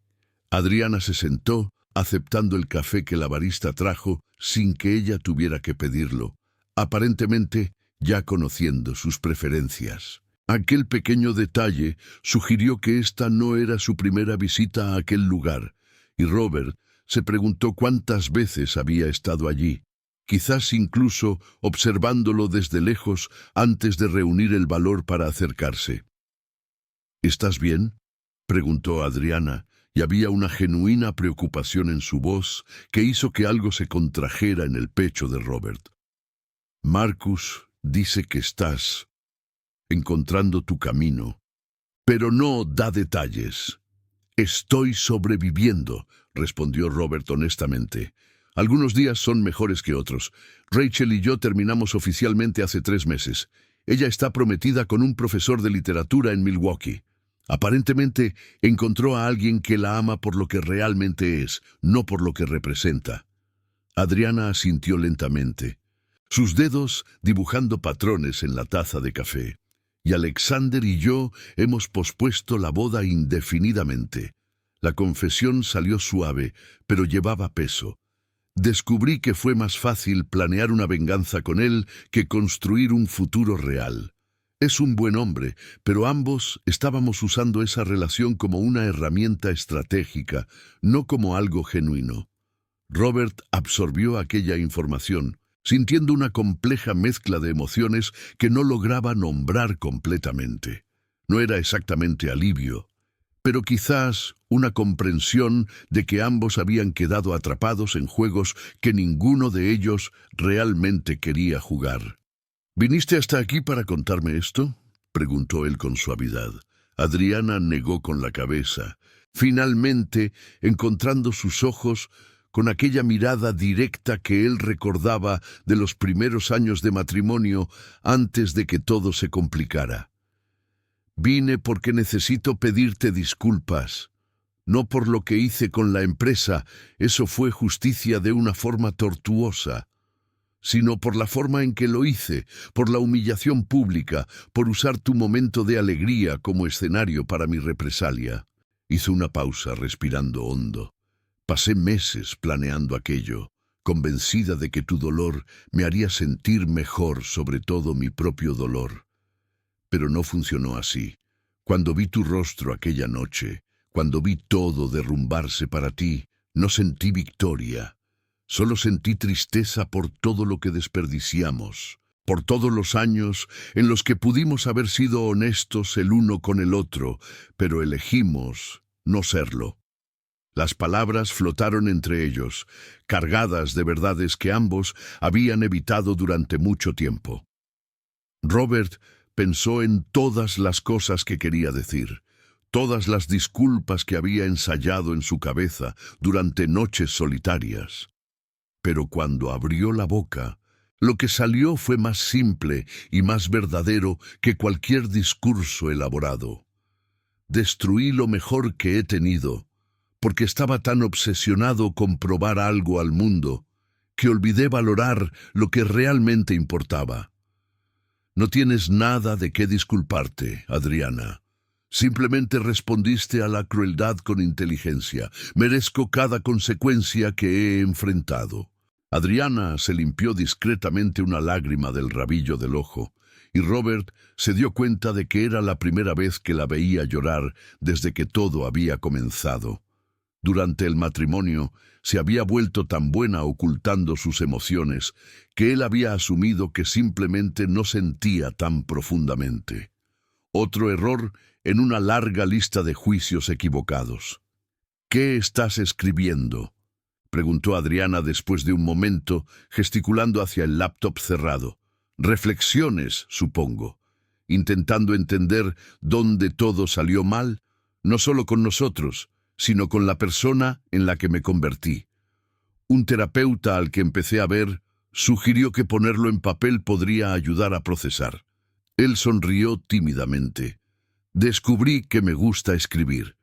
Adriana se sentó, aceptando el café que la barista trajo sin que ella tuviera que pedirlo, aparentemente ya conociendo sus preferencias. Aquel pequeño detalle sugirió que esta no era su primera visita a aquel lugar, y Robert se preguntó cuántas veces había estado allí, quizás incluso observándolo desde lejos antes de reunir el valor para acercarse. «¿Estás bien?», preguntó Adriana, y había una genuina preocupación en su voz que hizo que algo se contrajera en el pecho de Robert. «Marcus dice que estás encontrando tu camino, pero no da detalles». «Estoy sobreviviendo», respondió Robert honestamente. «Algunos días son mejores que otros. Rachel y yo terminamos oficialmente hace 3 meses. Ella está prometida con un profesor de literatura en Milwaukee. Aparentemente encontró a alguien que la ama por lo que realmente es, no por lo que representa». Adriana asintió lentamente, sus dedos dibujando patrones en la taza de café. «Y Alexander y yo hemos pospuesto la boda indefinidamente». La confesión salió suave, pero llevaba peso. «Descubrí que fue más fácil planear una venganza con él que construir un futuro real. Es un buen hombre, pero ambos estábamos usando esa relación como una herramienta estratégica, no como algo genuino». Robert absorbió aquella información, sintiendo una compleja mezcla de emociones que no lograba nombrar completamente. No era exactamente alivio, pero quizás una comprensión de que ambos habían quedado atrapados en juegos que ninguno de ellos realmente quería jugar. «¿Viniste hasta aquí para contarme esto?», preguntó él con suavidad. Adriana negó con la cabeza, finalmente encontrando sus ojos con aquella mirada directa que él recordaba de los primeros años de matrimonio antes de que todo se complicara. «Vine porque necesito pedirte disculpas. No por lo que hice con la empresa, eso fue justicia de una forma tortuosa, sino por la forma en que lo hice, por la humillación pública, por usar tu momento de alegría como escenario para mi represalia». Hizo una pausa, respirando hondo. «Pasé meses planeando aquello, convencida de que tu dolor me haría sentir mejor, sobre todo mi propio dolor. Pero no funcionó así. Cuando vi tu rostro aquella noche, cuando vi todo derrumbarse para ti, no sentí victoria. Solo sentí tristeza por todo lo que desperdiciamos, por todos los años en los que pudimos haber sido honestos el uno con el otro, pero elegimos no serlo». Las palabras flotaron entre ellos, cargadas de verdades que ambos habían evitado durante mucho tiempo. Robert pensó en todas las cosas que quería decir, todas las disculpas que había ensayado en su cabeza durante noches solitarias. Pero cuando abrió la boca, Lo que salió fue más simple y más verdadero que cualquier discurso elaborado. Destruí lo mejor que he tenido, porque estaba tan obsesionado con probar algo al mundo, que olvidé valorar lo que realmente importaba. No tienes nada de qué disculparte, Adriana. Simplemente respondiste a la crueldad con inteligencia. Merezco cada consecuencia que he enfrentado. Adriana se limpió discretamente una lágrima del rabillo del ojo, y Robert se dio cuenta de que era la primera vez que la veía llorar desde que todo había comenzado. Durante el matrimonio se había vuelto tan buena ocultando sus emociones que él había asumido que simplemente no sentía tan profundamente. Otro error en una larga lista de juicios equivocados. «¿Qué estás escribiendo?», preguntó Adriana después de un momento, gesticulando hacia el laptop cerrado. «Reflexiones, supongo, intentando entender dónde todo salió mal, no solo con nosotros, sino con la persona en la que me convertí. Un terapeuta al que empecé a ver sugirió que ponerlo en papel podría ayudar a procesar». Él sonrió tímidamente. «Descubrí que me gusta escribir.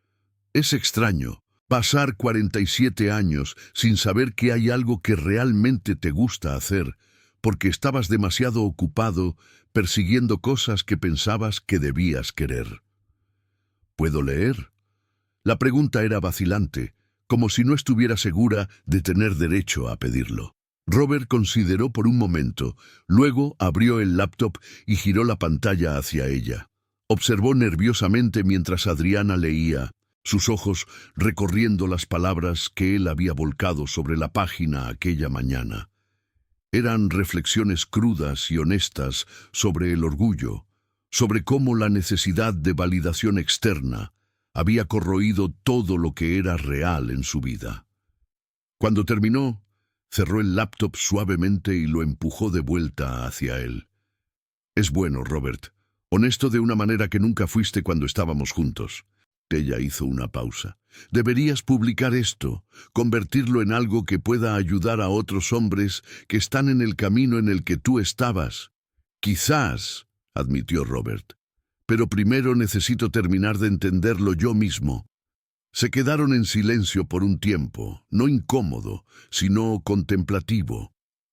Es extraño pasar 47 años sin saber que hay algo que realmente te gusta hacer, porque estabas demasiado ocupado persiguiendo cosas que pensabas que debías querer». «¿Puedo leer?». La pregunta era vacilante, como si no estuviera segura de tener derecho a pedirlo. Robert consideró por un momento, luego abrió el laptop y giró la pantalla hacia ella. Observó nerviosamente mientras Adriana leía, sus ojos recorriendo las palabras que él había volcado sobre la página aquella mañana. Eran reflexiones crudas y honestas sobre el orgullo, sobre cómo la necesidad de validación externa había corroído todo lo que era real en su vida. Cuando terminó, cerró el laptop suavemente y lo empujó de vuelta hacia él. «Es bueno, Robert. Honesto de una manera que nunca fuiste cuando estábamos juntos». Ella hizo una pausa. «Deberías publicar esto, convertirlo en algo que pueda ayudar a otros hombres que están en el camino en el que tú estabas». «Quizás», admitió Robert, «pero primero necesito terminar de entenderlo yo mismo». Se quedaron en silencio por un tiempo, no incómodo, sino contemplativo.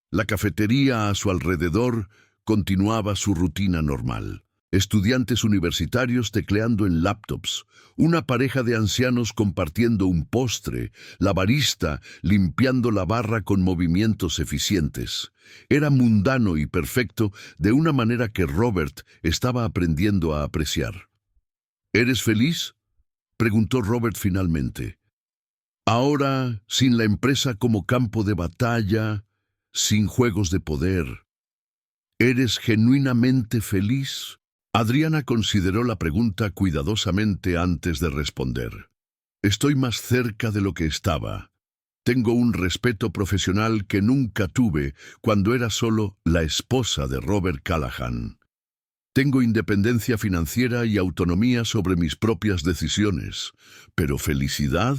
La cafetería a su alrededor continuaba su rutina normal. Estudiantes universitarios tecleando en laptops, una pareja de ancianos compartiendo un postre, la barista limpiando la barra con movimientos eficientes. Era mundano y perfecto de una manera que Robert estaba aprendiendo a apreciar. «¿Eres feliz?», preguntó Robert finalmente. «Ahora, sin la empresa como campo de batalla, sin juegos de poder. ¿Eres genuinamente feliz?». Adriana consideró la pregunta cuidadosamente antes de responder. «Estoy más cerca de lo que estaba. Tengo un respeto profesional que nunca tuve cuando era solo la esposa de Robert Callahan. Tengo independencia financiera y autonomía sobre mis propias decisiones. ¿Pero felicidad?».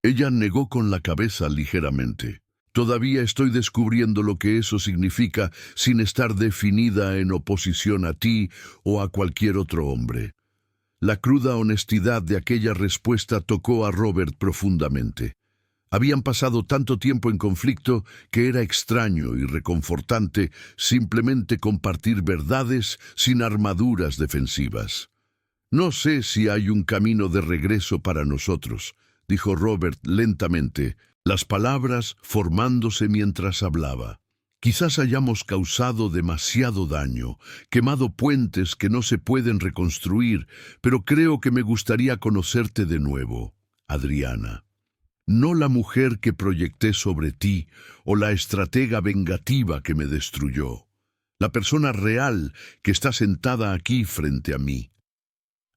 Ella negó con la cabeza ligeramente. «Todavía estoy descubriendo lo que eso significa sin estar definida en oposición a ti o a cualquier otro hombre». La cruda honestidad de aquella respuesta tocó a Robert profundamente. Habían pasado tanto tiempo en conflicto que era extraño y reconfortante simplemente compartir verdades sin armaduras defensivas. «No sé si hay un camino de regreso para nosotros», dijo Robert lentamente, las palabras formándose mientras hablaba. «Quizás hayamos causado demasiado daño, quemado puentes que no se pueden reconstruir, pero creo que me gustaría conocerte de nuevo, Adriana. No la mujer que proyecté sobre ti o la estratega vengativa que me destruyó. La persona real que está sentada aquí frente a mí».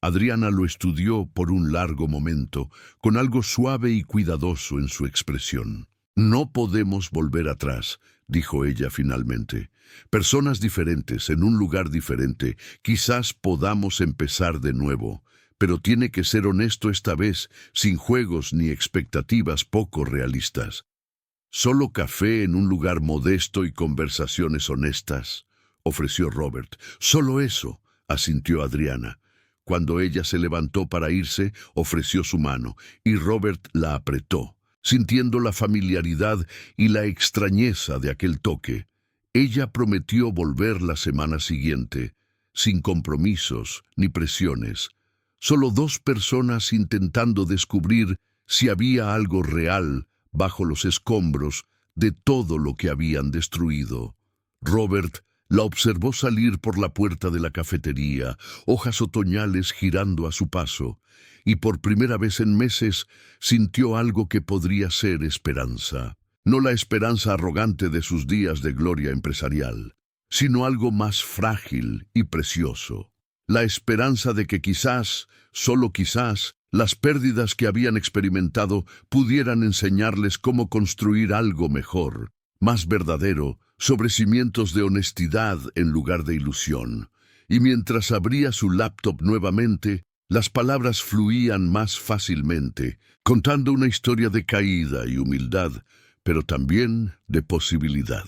Adriana lo estudió por un largo momento, con algo suave y cuidadoso en su expresión. «No podemos volver atrás», dijo ella finalmente. «Personas diferentes, en un lugar diferente, quizás podamos empezar de nuevo, pero tiene que ser honesto esta vez, sin juegos ni expectativas poco realistas». Solo café en un lugar modesto y conversaciones honestas, ofreció Robert. Solo eso, asintió Adriana. Cuando ella se levantó para irse, ofreció su mano, y Robert la apretó, sintiendo la familiaridad y la extrañeza de aquel toque. Ella prometió volver la semana siguiente, sin compromisos ni presiones. Solo dos personas intentando descubrir si había algo real bajo los escombros de todo lo que habían destruido. Robert la observó salir por la puerta de la cafetería, hojas otoñales girando a su paso, y por primera vez en meses sintió algo que podría ser esperanza. No la esperanza arrogante de sus días de gloria empresarial, sino algo más frágil y precioso. La esperanza de que quizás, solo quizás, las pérdidas que habían experimentado pudieran enseñarles cómo construir algo mejor, más verdadero, sobre cimientos de honestidad en lugar de ilusión. Y mientras abría su laptop nuevamente, las palabras fluían más fácilmente, contando una historia de caída y humildad, pero también de posibilidad.